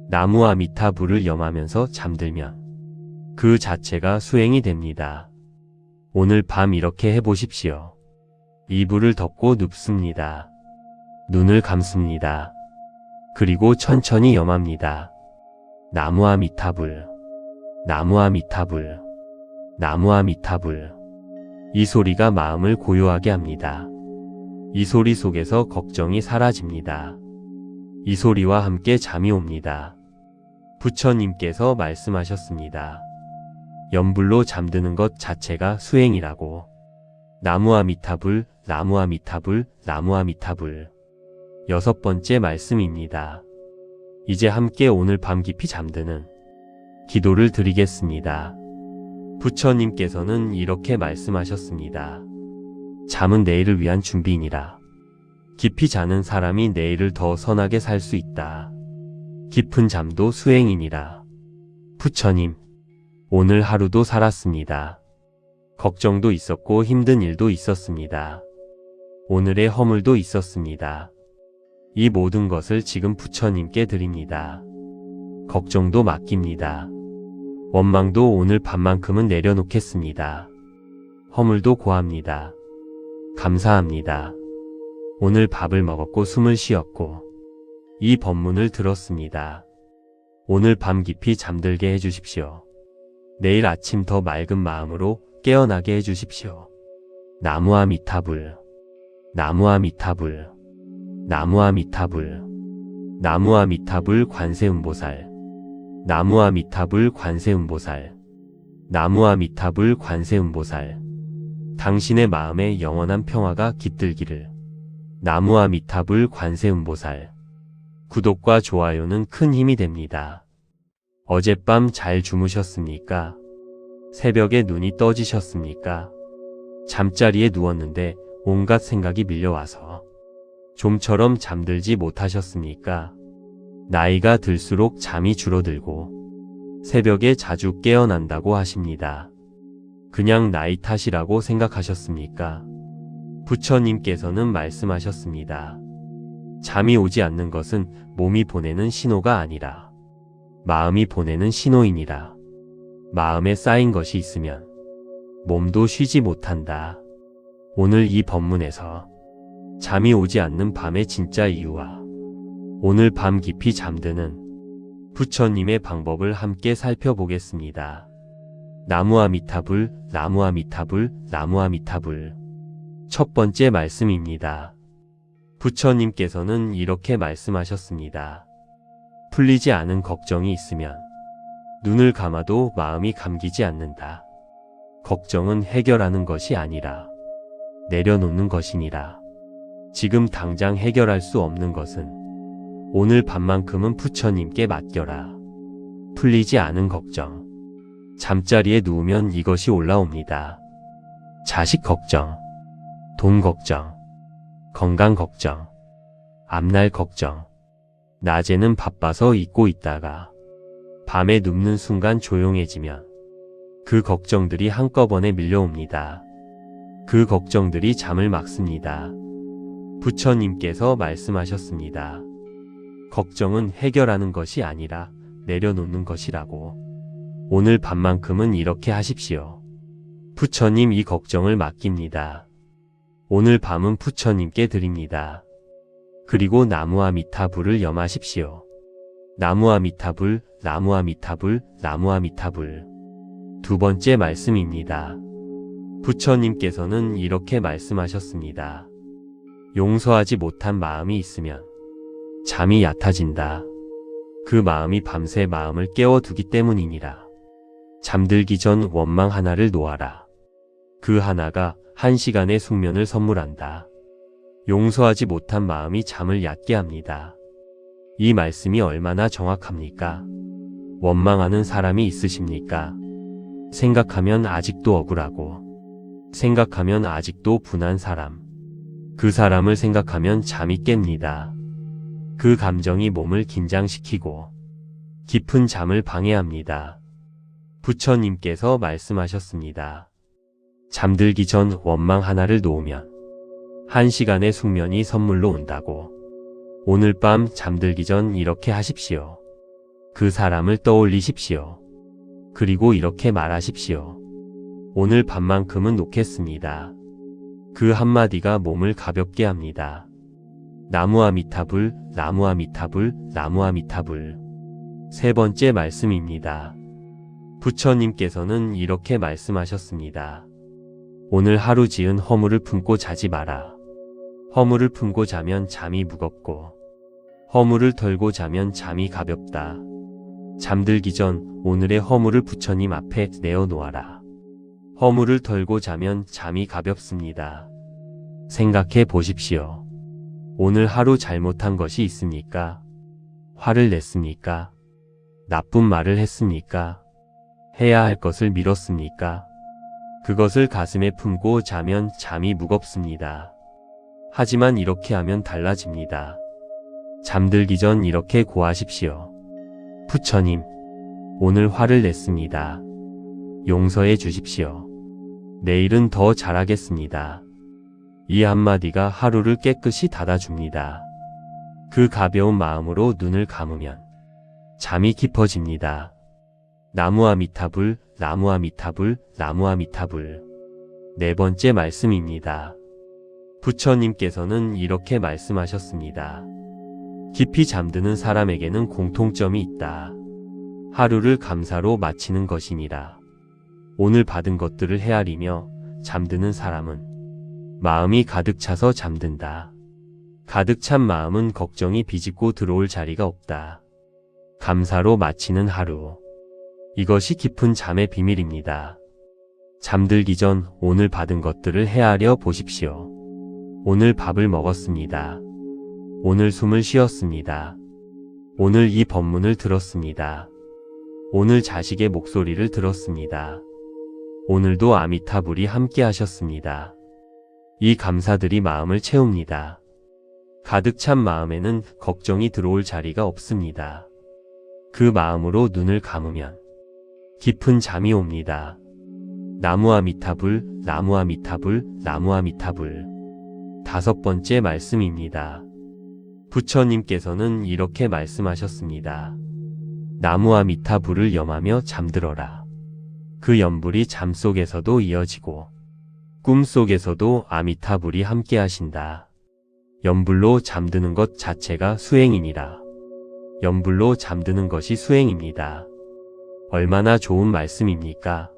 나무 아미타불을 염하면서 잠들면 그 자체가 수행이 됩니다. 오늘 밤 이렇게 해보십시오. 이불을 덮고 눕습니다. 눈을 감습니다. 그리고 천천히 염합니다. 나무 아미타불, 나무 아미타불, 나무 아미타불. 이 소리가 마음을 고요하게 합니다. 이 소리 속에서 걱정이 사라집니다. 이 소리와 함께 잠이 옵니다. 부처님께서 말씀하셨습니다. 염불로 잠드는 것 자체가 수행이라고. 나무 아미타불, 나무 아미타불, 나무 아미타불. 여섯 번째 말씀입니다. 이제 함께 오늘 밤 깊이 잠드는 기도를 드리겠습니다. 부처님께서는 이렇게 말씀하셨습니다. 잠은 내일을 위한 준비이니라. 깊이 자는 사람이 내일을 더 선하게 살 수 있다. 깊은 잠도 수행이니라. 부처님, 오늘 하루도 살았습니다. 걱정도 있었고 힘든 일도 있었습니다. 오늘의 허물도 있었습니다. 이 모든 것을 지금 부처님께 드립니다. 걱정도 맡깁니다. 원망도 오늘 밤만큼은 내려놓겠습니다. 허물도 고합니다. 감사합니다. 오늘 밥을 먹었고 숨을 쉬었고 이 법문을 들었습니다. 오늘 밤 깊이 잠들게 해주십시오. 내일 아침 더 맑은 마음으로 깨어나게 해주십시오. 나무 아미타불, 나무 아미타불, 나무 아미타불, 나무 아미타불 관세음보살, 나무 아미타불 관세음보살, 나무 아미타불 관세음보살. 당신의 마음에 영원한 평화가 깃들기를. 나무 아미타불 관세음보살. 구독과 좋아요는 큰 힘이 됩니다. 어젯밤 잘 주무셨습니까? 새벽에 눈이 떠지셨습니까? 잠자리에 누웠는데 온갖 생각이 밀려와서 좀처럼 잠들지 못하셨습니까? 나이가 들수록 잠이 줄어들고 새벽에 자주 깨어난다고 하십니다. 그냥 나이 탓이라고 생각하셨습니까? 부처님께서는 말씀하셨습니다. 잠이 오지 않는 것은 몸이 보내는 신호가 아니라 마음이 보내는 신호이니라. 마음에 쌓인 것이 있으면 몸도 쉬지 못한다. 오늘 이 법문에서 잠이 오지 않는 밤의 진짜 이유와 오늘 밤 깊이 잠드는 부처님의 방법을 함께 살펴보겠습니다. 나무아미타불, 나무아미타불, 나무아미타불. 첫 번째 말씀입니다. 부처님께서는 이렇게 말씀하셨습니다. 풀리지 않은 걱정이 있으면 눈을 감아도 마음이 감기지 않는다. 걱정은 해결하는 것이 아니라 내려놓는 것이니라. 지금 당장 해결할 수 없는 것은 오늘 밤만큼은 부처님께 맡겨라. 풀리지 않은 걱정. 잠자리에 누우면 이것이 올라옵니다. 자식 걱정, 돈 걱정, 건강 걱정, 앞날 걱정. 낮에는 바빠서 잊고 있다가 밤에 눕는 순간 조용해지면 그 걱정들이 한꺼번에 밀려옵니다. 그 걱정들이 잠을 막습니다. 부처님께서 말씀하셨습니다. 걱정은 해결하는 것이 아니라 내려놓는 것이라고. 오늘 밤만큼은 이렇게 하십시오. 부처님 이 걱정을 맡깁니다. 오늘 밤은 부처님께 드립니다. 그리고 나무아미타불을 염하십시오. 나무아미타불, 나무아미타불, 나무아미타불. 두 번째 말씀입니다. 부처님께서는 이렇게 말씀하셨습니다. 용서하지 못한 마음이 있으면 잠이 얕아진다. 그 마음이 밤새 마음을 깨워두기 때문이니라. 잠들기 전 원망 하나를 놓아라. 그 하나가 1시간의 숙면을 선물한다. 용서하지 못한 마음이 잠을 얕게 합니다. 이 말씀이 얼마나 정확합니까? 원망하는 사람이 있으십니까? 생각하면 아직도 억울하고, 생각하면 아직도 분한 사람. 그 사람을 생각하면 잠이 깹니다. 그 감정이 몸을 긴장시키고 깊은 잠을 방해합니다. 부처님께서 말씀하셨습니다. 잠들기 전 원망 하나를 놓으면 1시간의 숙면이 선물로 온다고. 오늘 밤 잠들기 전 이렇게 하십시오. 그 사람을 떠올리십시오. 그리고 이렇게 말하십시오. 오늘 밤만큼은 놓겠습니다. 그 한마디가 몸을 가볍게 합니다. 나무아미타불, 나무아미타불, 나무아미타불. 세 번째 말씀입니다. 부처님께서는 이렇게 말씀하셨습니다. 오늘 하루 지은 허물을 품고 자지 마라. 허물을 품고 자면 잠이 무겁고, 허물을 덜고 자면 잠이 가볍다. 잠들기 전 오늘의 허물을 부처님 앞에 내어놓아라. 허물을 덜고 자면 잠이 가볍습니다. 생각해 보십시오. 오늘 하루 잘못한 것이 있습니까? 화를 냈습니까? 나쁜 말을 했습니까? 해야 할 것을 미뤘습니까? 그것을 가슴에 품고 자면 잠이 무겁습니다. 하지만 이렇게 하면 달라집니다. 잠들기 전 이렇게 고하십시오. 부처님, 오늘 화를 냈습니다. 용서해 주십시오. 내일은 더 잘하겠습니다. 이 한마디가 하루를 깨끗이 닫아줍니다. 그 가벼운 마음으로 눈을 감으면 잠이 깊어집니다. 나무아미타불, 나무아미타불, 나무아미타불. 네 번째 말씀입니다. 부처님께서는 이렇게 말씀하셨습니다. 깊이 잠드는 사람에게는 공통점이 있다. 하루를 감사로 마치는 것이니라. 오늘 받은 것들을 헤아리며 잠드는 사람은 마음이 가득 차서 잠든다. 가득 찬 마음은 걱정이 비집고 들어올 자리가 없다. 감사로 마치는 하루. 이것이 깊은 잠의 비밀입니다. 잠들기 전 오늘 받은 것들을 헤아려 보십시오. 오늘 밥을 먹었습니다. 오늘 숨을 쉬었습니다. 오늘 이 법문을 들었습니다. 오늘 자식의 목소리를 들었습니다. 오늘도 아미타불이 함께 하셨습니다. 이 감사들이 마음을 채웁니다. 가득 찬 마음에는 걱정이 들어올 자리가 없습니다. 그 마음으로 눈을 감으면 깊은 잠이 옵니다. 나무아미타불, 나무아미타불, 나무아미타불. 다섯 번째 말씀입니다. 부처님께서는 이렇게 말씀하셨습니다. 나무와 미타불을 염하며 잠들어라. 그 연불이 잠 속에서도 이어지고 꿈 속에서도 아미타불이 함께 하신다. 연불로 잠드는 것 자체가 수행이니라. 연불로 잠드는 것이 수행입니다. 얼마나 좋은 말씀입니까?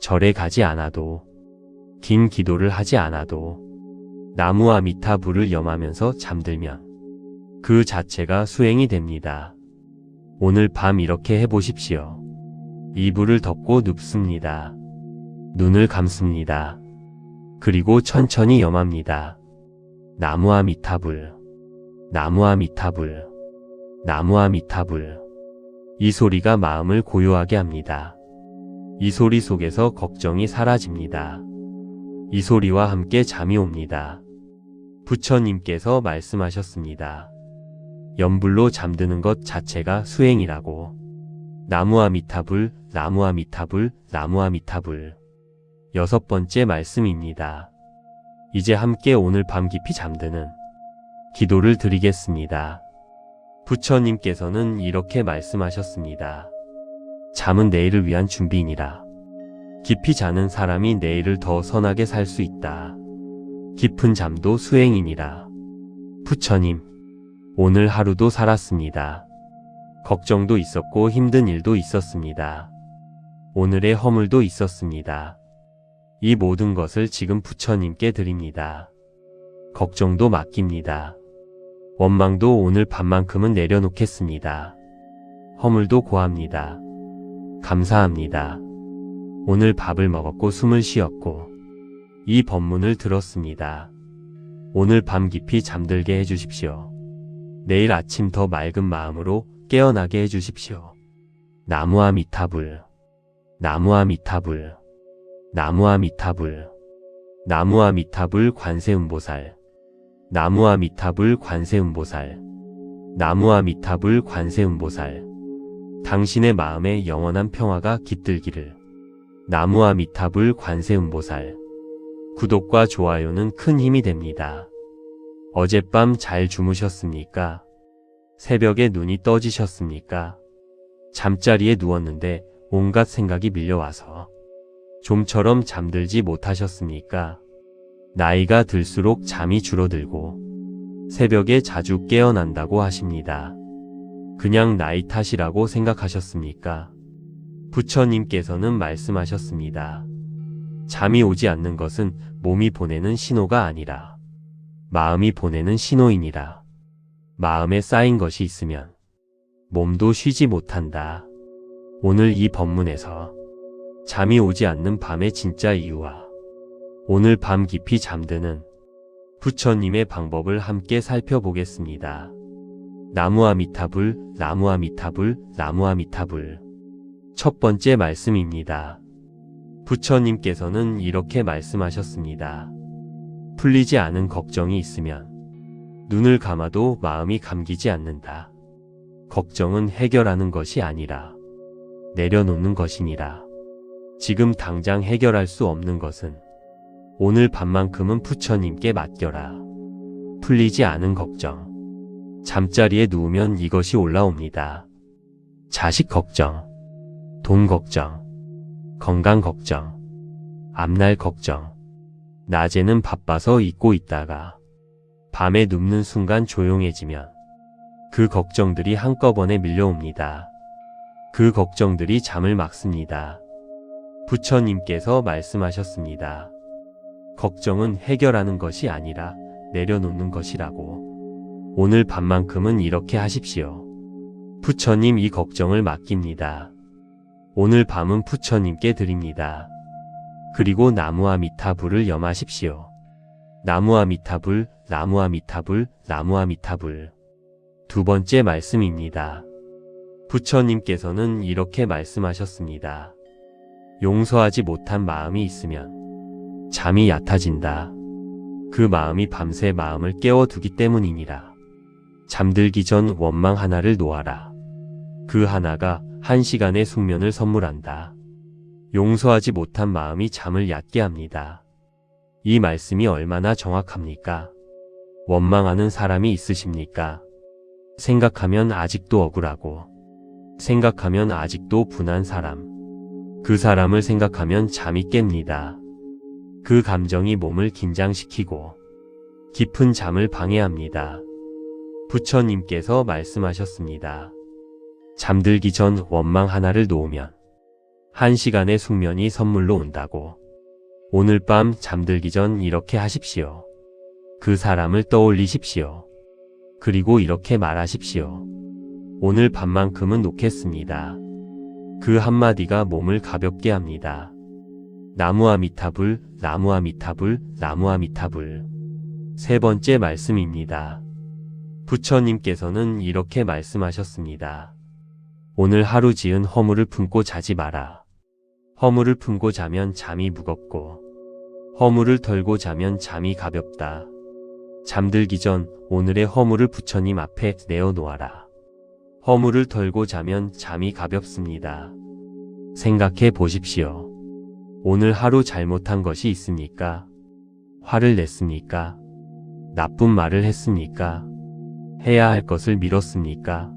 절에 가지 않아도, 긴 기도를 하지 않아도 나무와 미타불을 염하면서 잠들면 그 자체가 수행이 됩니다. 오늘 밤 이렇게 해보십시오. 이불을 덮고 눕습니다. 눈을 감습니다. 그리고 천천히 염합니다. 나무와 미타불, 나무와 미타불, 나무와 미타불. 이 소리가 마음을 고요하게 합니다. 이 소리 속에서 걱정이 사라집니다. 이 소리와 함께 잠이 옵니다. 부처님께서 말씀하셨습니다. 연불로 잠드는 것 자체가 수행이라고. 나무와 미타불, 나무와 미타불, 나무와 미타불. 6번째 말씀입니다. 이제 함께 오늘 밤 깊이 잠드는 기도를 드리겠습니다. 부처님께서는 이렇게 말씀하셨습니다. 잠은 내일을 위한 준비이니라. 깊이 자는 사람이 내일을 더 선하게 살 수 있다. 깊은 잠도 수행이니라. 부처님, 오늘 하루도 살았습니다. 걱정도 있었고 힘든 일도 있었습니다. 오늘의 허물도 있었습니다. 이 모든 것을 지금 부처님께 드립니다. 걱정도 맡깁니다. 원망도 오늘 밤만큼은 내려놓겠습니다. 허물도 고합니다. 감사합니다. 오늘 밥을 먹었고 숨을 쉬었고 이 법문을 들었습니다. 오늘 밤 깊이 잠들게 해주십시오. 내일 아침 더 맑은 마음으로 깨어나게 해주십시오. 나무와 미타불, 나무와 미타불, 나무와 미타불, 나무와 미타불 관세음보살, 나무와 미타불 관세음보살, 나무와 미타불 관세음보살. 당신의 마음에 영원한 평화가 깃들기를. 나무와 미타불 관세음보살. 구독과 좋아요는 큰 힘이 됩니다. 어젯밤 잘 주무셨습니까? 새벽에 눈이 떠지셨습니까? 잠자리에 누웠는데 온갖 생각이 밀려와서 좀처럼 잠들지 못하셨습니까? 나이가 들수록 잠이 줄어들고 새벽에 자주 깨어난다고 하십니다. 그냥 나이 탓이라고 생각하셨습니까? 부처님께서는 말씀하셨습니다. 잠이 오지 않는 것은 몸이 보내는 신호가 아니라 마음이 보내는 신호이니라. 마음에 쌓인 것이 있으면 몸도 쉬지 못한다. 오늘 이 법문에서 잠이 오지 않는 밤의 진짜 이유와 오늘 밤 깊이 잠드는 부처님의 방법을 함께 살펴보겠습니다. 나무와 미타불, 나무와 미타불, 나무와 미타불. 첫 번째 말씀입니다. 부처님께서는 이렇게 말씀하셨습니다. 풀리지 않은 걱정이 있으면 눈을 감아도 마음이 감기지 않는다. 걱정은 해결하는 것이 아니라 내려놓는 것이니라. 지금 당장 해결할 수 없는 것은 오늘 밤만큼은 부처님께 맡겨라. 풀리지 않은 걱정. 잠자리에 누우면 이것이 올라옵니다. 자식 걱정, 돈 걱정, 건강 걱정, 앞날 걱정. 낮에는 바빠서 잊고 있다가 밤에 눕는 순간 조용해지면 그 걱정들이 한꺼번에 밀려옵니다. 그 걱정들이 잠을 막습니다. 부처님께서 말씀하셨습니다. 걱정은 해결하는 것이 아니라 내려놓는 것이라고. 오늘 밤만큼은 이렇게 하십시오. 부처님 이 걱정을 맡깁니다. 오늘 밤은 부처님께 드립니다. 그리고 나무와 미타불을 염하십시오. 나무와 미타불, 나무와 미타불, 나무와 미타불. 두 번째 말씀입니다. 부처님께서는 이렇게 말씀하셨습니다. 용서하지 못한 마음이 있으면 잠이 얕아진다. 그 마음이 밤새 마음을 깨워두기 때문이니라. 잠들기 전 원망 하나를 놓아라. 그 하나가 1시간의 숙면을 선물한다. 용서하지 못한 마음이 잠을 얕게 합니다. 이 말씀이 얼마나 정확합니까? 원망하는 사람이 있으십니까? 생각하면 아직도 억울하고, 생각하면 아직도 분한 사람. 그 사람을 생각하면 잠이 깹니다. 그 감정이 몸을 긴장시키고 깊은 잠을 방해합니다. 부처님께서 말씀하셨습니다. 잠들기 전 원망 하나를 놓으면 1시간의 숙면이 선물로 온다고. 오늘 밤 잠들기 전 이렇게 하십시오. 그 사람을 떠올리십시오. 그리고 이렇게 말하십시오. 오늘 밤만큼은 놓겠습니다. 그 한마디가 몸을 가볍게 합니다. 나무아미타불, 나무아미타불, 나무아미타불. 3번째 말씀입니다. 부처님께서는 이렇게 말씀하셨습니다. 오늘 하루 지은 허물을 품고 자지 마라. 허물을 품고 자면 잠이 무겁고 허물을 털고 자면 잠이 가볍다. 잠들기 전 오늘의 허물을 부처님 앞에 내어놓아라. 허물을 털고 자면 잠이 가볍습니다. 생각해 보십시오. 오늘 하루 잘못한 것이 있습니까? 화를 냈습니까? 나쁜 말을 했습니까? 해야 할 것을 미뤘습니까?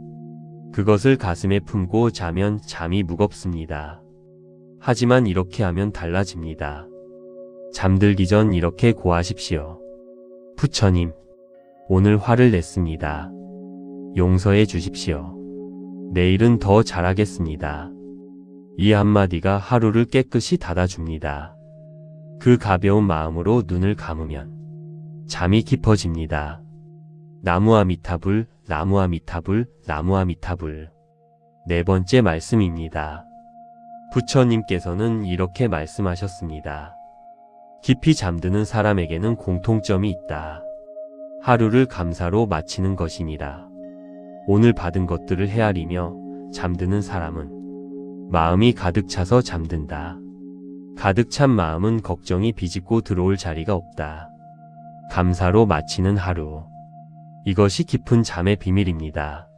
그것을 가슴에 품고 자면 잠이 무겁습니다. 하지만 이렇게 하면 달라집니다. 잠들기 전 이렇게 고하십시오. 부처님, 오늘 화를 냈습니다. 용서해 주십시오. 내일은 더 잘하겠습니다. 이 한마디가 하루를 깨끗이 닫아줍니다. 그 가벼운 마음으로 눈을 감으면 잠이 깊어집니다. 나무아미타불, 나무아미타불, 나무아미타불. 4번째 말씀입니다. 부처님께서는 이렇게 말씀하셨습니다. 깊이 잠드는 사람에게는 공통점이 있다. 하루를 감사로 마치는 것이니라. 오늘 받은 것들을 헤아리며 잠드는 사람은 마음이 가득 차서 잠든다. 가득 찬 마음은 걱정이 비집고 들어올 자리가 없다. 감사로 마치는 하루. 이것이 깊은 잠의 비밀입니다.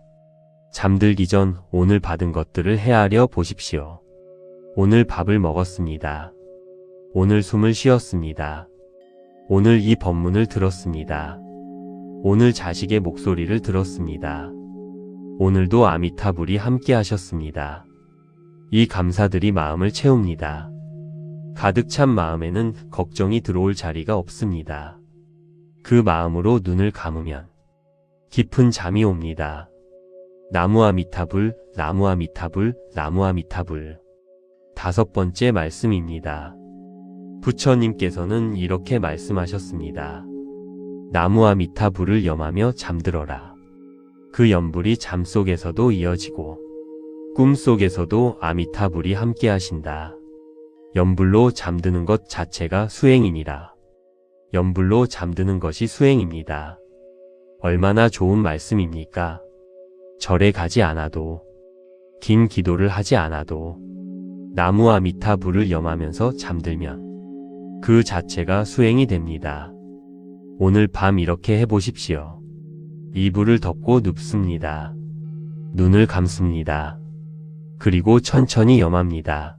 잠들기 전 오늘 받은 것들을 헤아려 보십시오. 오늘 밥을 먹었습니다. 오늘 숨을 쉬었습니다. 오늘 이 법문을 들었습니다. 오늘 자식의 목소리를 들었습니다. 오늘도 아미타불이 함께 하셨습니다. 이 감사들이 마음을 채웁니다. 가득 찬 마음에는 걱정이 들어올 자리가 없습니다. 그 마음으로 눈을 감으면 깊은 잠이 옵니다. 나무아미타불, 나무아미타불, 나무아미타불. 5번째 말씀입니다. 부처님께서는 이렇게 말씀하셨습니다. 나무아미타불을 염하며 잠들어라. 그 염불이 잠 속에서도 이어지고 꿈 속에서도 아미타불이 함께 하신다. 염불로 잠드는 것 자체가 수행이니라. 염불로 잠드는 것이 수행입니다. 얼마나 좋은 말씀입니까? 절에 가지 않아도, 긴 기도를 하지 않아도 나무아미타불을 염하면서 잠들면 그 자체가 수행이 됩니다. 오늘 밤 이렇게 해보십시오. 이불을 덮고 눕습니다. 눈을 감습니다. 그리고 천천히 염합니다.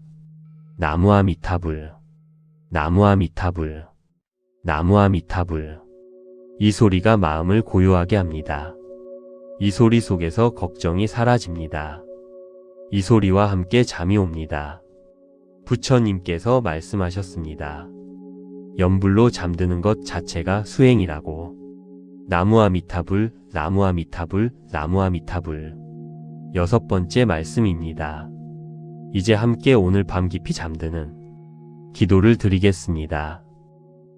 나무아미타불, 나무아미타불, 나무아미타불. 이 소리가 마음을 고요하게 합니다. 이 소리 속에서 걱정이 사라집니다. 이 소리와 함께 잠이 옵니다. 부처님께서 말씀하셨습니다. 염불로 잠드는 것 자체가 수행이라고. 나무아미타불, 나무아미타불, 나무아미타불. 6번째 말씀입니다. 이제 함께 오늘 밤 깊이 잠드는 기도를 드리겠습니다.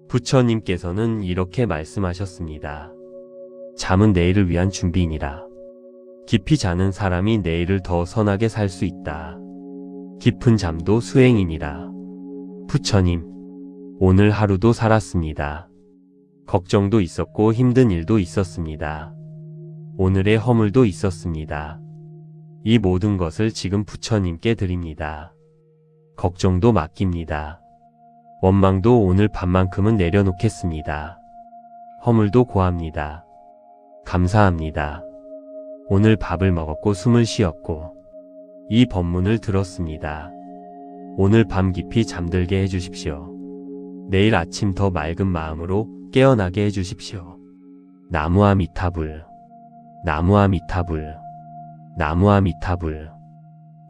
부처님께서는 이렇게 말씀하셨습니다. 잠은 내일을 위한 준비이니라. 깊이 자는 사람이 내일을 더 선하게 살 수 있다. 깊은 잠도 수행이니라. 부처님, 오늘 하루도 살았습니다. 걱정도 있었고 힘든 일도 있었습니다. 오늘의 허물도 있었습니다. 이 모든 것을 지금 부처님께 드립니다. 걱정도 맡깁니다. 원망도 오늘 밤만큼은 내려놓겠습니다. 허물도 고합니다. 감사합니다. 오늘 밥을 먹었고 숨을 쉬었고 이 법문을 들었습니다. 오늘 밤 깊이 잠들게 해주십시오. 내일 아침 더 맑은 마음으로 깨어나게 해주십시오. 나무아미타불, 나무아미타불, 나무아미타불.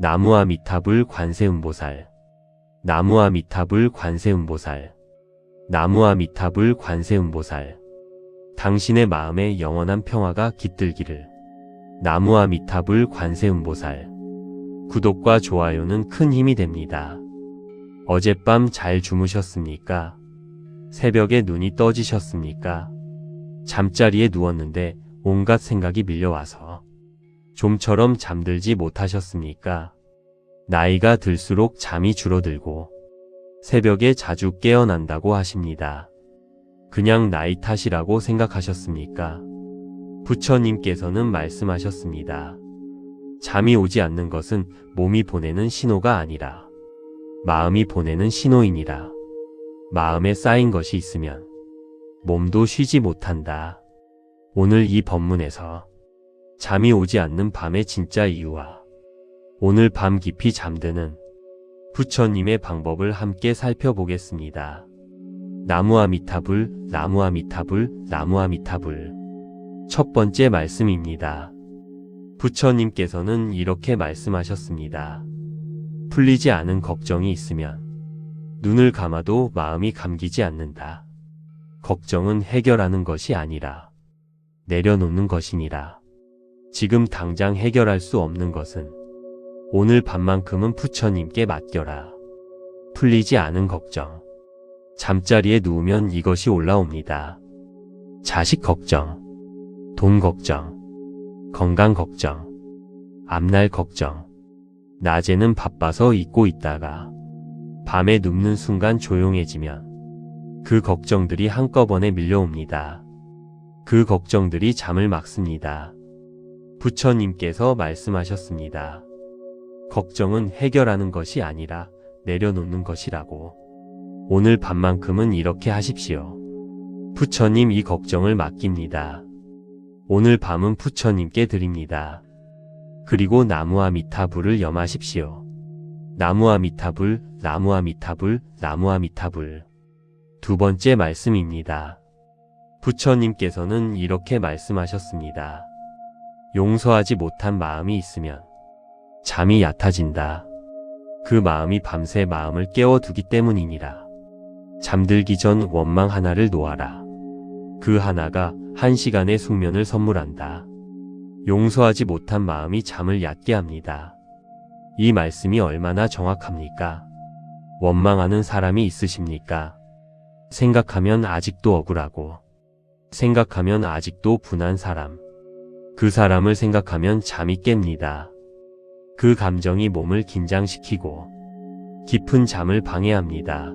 나무아미타불 관세음보살. 나무아미타불 관세음보살. 나무아미타불 관세음보살. 당신의 마음에 영원한 평화가 깃들기를. 나무아미타불 관세음보살. 구독과 좋아요는 큰 힘이 됩니다. 어젯밤 잘 주무셨습니까? 새벽에 눈이 떠지셨습니까? 잠자리에 누웠는데 온갖 생각이 밀려와서 좀처럼 잠들지 못하셨습니까? 나이가 들수록 잠이 줄어들고 새벽에 자주 깨어난다고 하십니다. 그냥 나이 탓이라고 생각하셨습니까? 부처님께서는 말씀하셨습니다. 잠이 오지 않는 것은 몸이 보내는 신호가 아니라 마음이 보내는 신호이니라. 마음에 쌓인 것이 있으면 몸도 쉬지 못한다. 오늘 이 법문에서 잠이 오지 않는 밤의 진짜 이유와 오늘 밤 깊이 잠드는 부처님의 방법을 함께 살펴보겠습니다. 나무아미타불, 나무아미타불, 나무아미타불. 첫 번째 말씀입니다. 부처님께서는 이렇게 말씀하셨습니다. 풀리지 않은 걱정이 있으면 눈을 감아도 마음이 감기지 않는다. 걱정은 해결하는 것이 아니라 내려놓는 것이니라. 지금 당장 해결할 수 없는 것은 오늘 밤만큼은 부처님께 맡겨라. 풀리지 않은 걱정. 잠자리에 누우면 이것이 올라옵니다. 자식 걱정, 돈 걱정, 건강 걱정, 앞날 걱정. 낮에는 바빠서 잊고 있다가 밤에 눕는 순간 조용해지면 그 걱정들이 한꺼번에 밀려옵니다. 그 걱정들이 잠을 막습니다. 부처님께서 말씀하셨습니다. 걱정은 해결하는 것이 아니라 내려놓는 것이라고. 오늘 밤만큼은 이렇게 하십시오. 부처님 이 걱정을 맡깁니다. 오늘 밤은 부처님께 드립니다. 그리고 나무아미타불을 염하십시오. 나무아미타불, 나무아미타불, 나무아미타불. 두 번째 말씀입니다. 부처님께서는 이렇게 말씀하셨습니다. 용서하지 못한 마음이 있으면 잠이 얕아진다. 그 마음이 밤새 마음을 깨워두기 때문이니라. 잠들기 전 원망 하나를 놓아라. 그 하나가 1시간의 숙면을 선물한다. 용서하지 못한 마음이 잠을 얕게 합니다. 이 말씀이 얼마나 정확합니까? 원망하는 사람이 있으십니까? 생각하면 아직도 억울하고 생각하면 아직도 분한 사람. 그 사람을 생각하면 잠이 깹니다. 그 감정이 몸을 긴장시키고 깊은 잠을 방해합니다.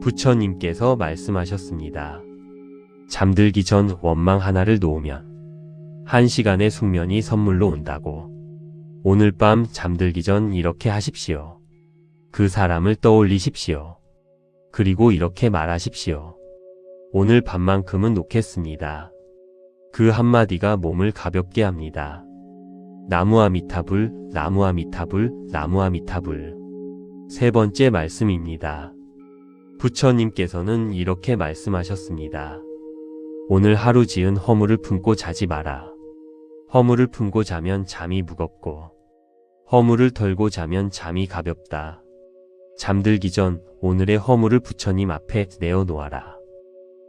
부처님께서 말씀하셨습니다. 잠들기 전 원망 하나를 놓으면 1시간의 숙면이 선물로 온다고. 오늘 밤 잠들기 전 이렇게 하십시오. 그 사람을 떠올리십시오. 그리고 이렇게 말하십시오. 오늘 밤만큼은 놓겠습니다. 그 한마디가 몸을 가볍게 합니다. 나무아미타불, 나무아미타불, 나무아미타불. 세 번째 말씀입니다. 부처님께서는 이렇게 말씀하셨습니다. 오늘 하루 지은 허물을 품고 자지 마라. 허물을 품고 자면 잠이 무겁고 허물을 덜고 자면 잠이 가볍다. 잠들기 전 오늘의 허물을 부처님 앞에 내어놓아라.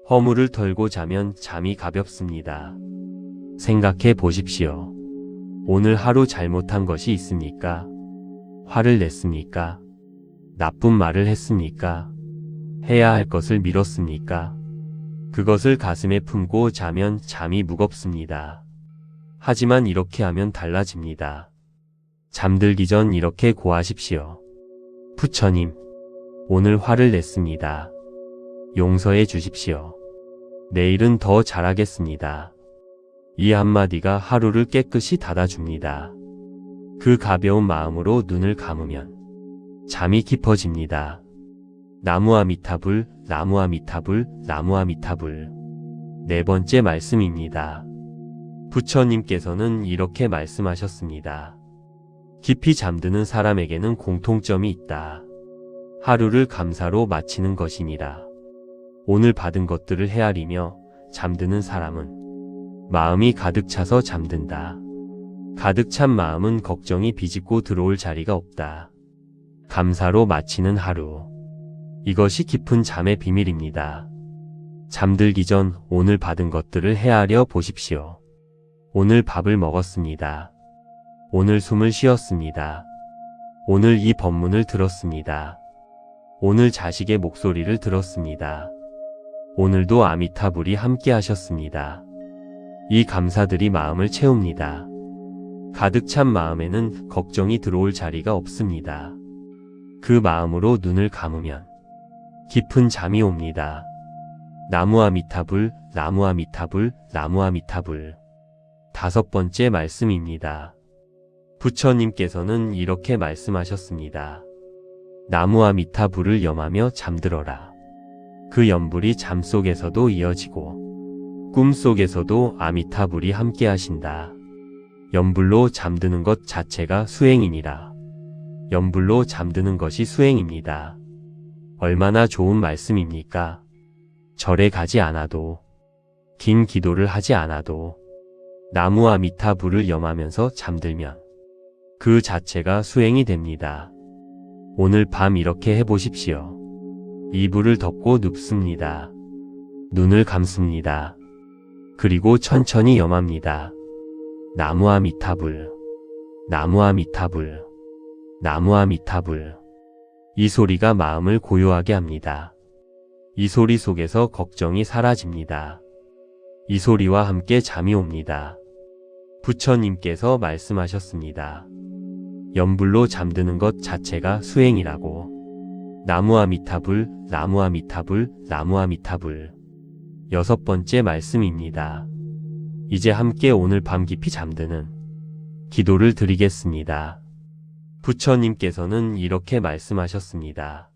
허물을 덜고 자면 잠이 가볍습니다. 생각해 보십시오. 오늘 하루 잘못한 것이 있습니까? 화를 냈습니까? 나쁜 말을 했습니까? 해야 할 것을 미뤘습니까? 그것을 가슴에 품고 자면 잠이 무겁습니다. 하지만 이렇게 하면 달라집니다. 잠들기 전 이렇게 고하십시오. 부처님, 오늘 화를 냈습니다. 용서해 주십시오. 내일은 더 잘하겠습니다. 이 한마디가 하루를 깨끗이 닫아줍니다. 그 가벼운 마음으로 눈을 감으면 잠이 깊어집니다. 나무아미타불, 나무아미타불, 나무아미타불. 네 번째 말씀입니다. 부처님께서는 이렇게 말씀하셨습니다. 깊이 잠드는 사람에게는 공통점이 있다. 하루를 감사로 마치는 것이니라. 오늘 받은 것들을 헤아리며 잠드는 사람은 마음이 가득 차서 잠든다. 가득 찬 마음은 걱정이 비집고 들어올 자리가 없다. 감사로 마치는 하루. 이것이 깊은 잠의 비밀입니다. 잠들기 전 오늘 받은 것들을 헤아려 보십시오. 오늘 밥을 먹었습니다. 오늘 숨을 쉬었습니다. 오늘 이 법문을 들었습니다. 오늘 자식의 목소리를 들었습니다. 오늘도 아미타불이 함께 하셨습니다. 이 감사들이 마음을 채웁니다. 가득 찬 마음에는 걱정이 들어올 자리가 없습니다. 그 마음으로 눈을 감으면 깊은 잠이 옵니다. 나무 아미타불, 나무 아미타불, 나무 아미타불. 5번째 말씀입니다. 부처님께서는 이렇게 말씀하셨습니다. 나무 아미타불을 염하며 잠들어라. 그 염불이 잠 속에서도 이어지고 꿈 속에서도 아미타불이 함께 하신다. 염불로 잠드는 것 자체가 수행이니라. 염불로 잠드는 것이 수행입니다. 얼마나 좋은 말씀입니까? 절에 가지 않아도, 긴 기도를 하지 않아도 나무 아미타불을 염하면서 잠들면 그 자체가 수행이 됩니다. 오늘 밤 이렇게 해보십시오. 이불을 덮고 눕습니다. 눈을 감습니다. 그리고 천천히 염합니다. 나무 아미타불, 나무 아미타불, 나무 아미타불. 이 소리가 마음을 고요하게 합니다. 이 소리 속에서 걱정이 사라집니다. 이 소리와 함께 잠이 옵니다. 부처님께서 말씀하셨습니다. 염불로 잠드는 것 자체가 수행이라고. 나무 아미타불, 나무 아미타불, 나무 아미타불. 6번째 말씀입니다. 이제 함께 오늘 밤 깊이 잠드는 기도를 드리겠습니다. 부처님께서는 이렇게 말씀하셨습니다.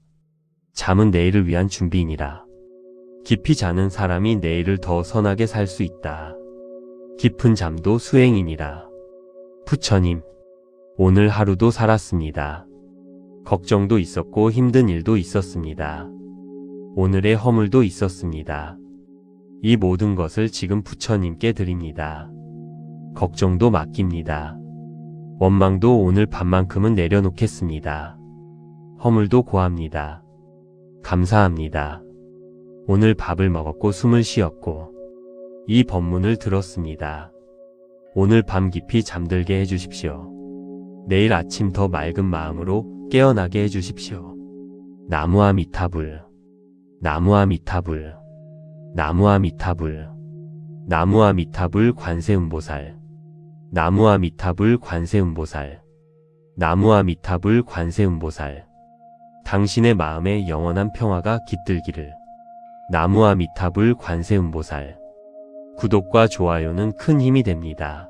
잠은 내일을 위한 준비이니라. 깊이 자는 사람이 내일을 더 선하게 살 수 있다. 깊은 잠도 수행이니라. 부처님, 오늘 하루도 살았습니다. 걱정도 있었고 힘든 일도 있었습니다. 오늘의 허물도 있었습니다. 이 모든 것을 지금 부처님께 드립니다. 걱정도 맡깁니다. 원망도 오늘 밤만큼은 내려놓겠습니다. 허물도 고합니다. 감사합니다. 오늘 밥을 먹었고 숨을 쉬었고 이 법문을 들었습니다. 오늘 밤 깊이 잠들게 해주십시오. 내일 아침 더 맑은 마음으로 깨어나게 해주십시오. 나무 아미타불, 나무 아미타불, 나무 아미타불, 나무 아미타불 관세음보살, 나무 아미타불 관세음보살, 나무 아미타불 관세음보살. 당신의 마음에 영원한 평화가 깃들기를. 나무 아미타불 관세음보살. 구독과 좋아요는 큰 힘이 됩니다.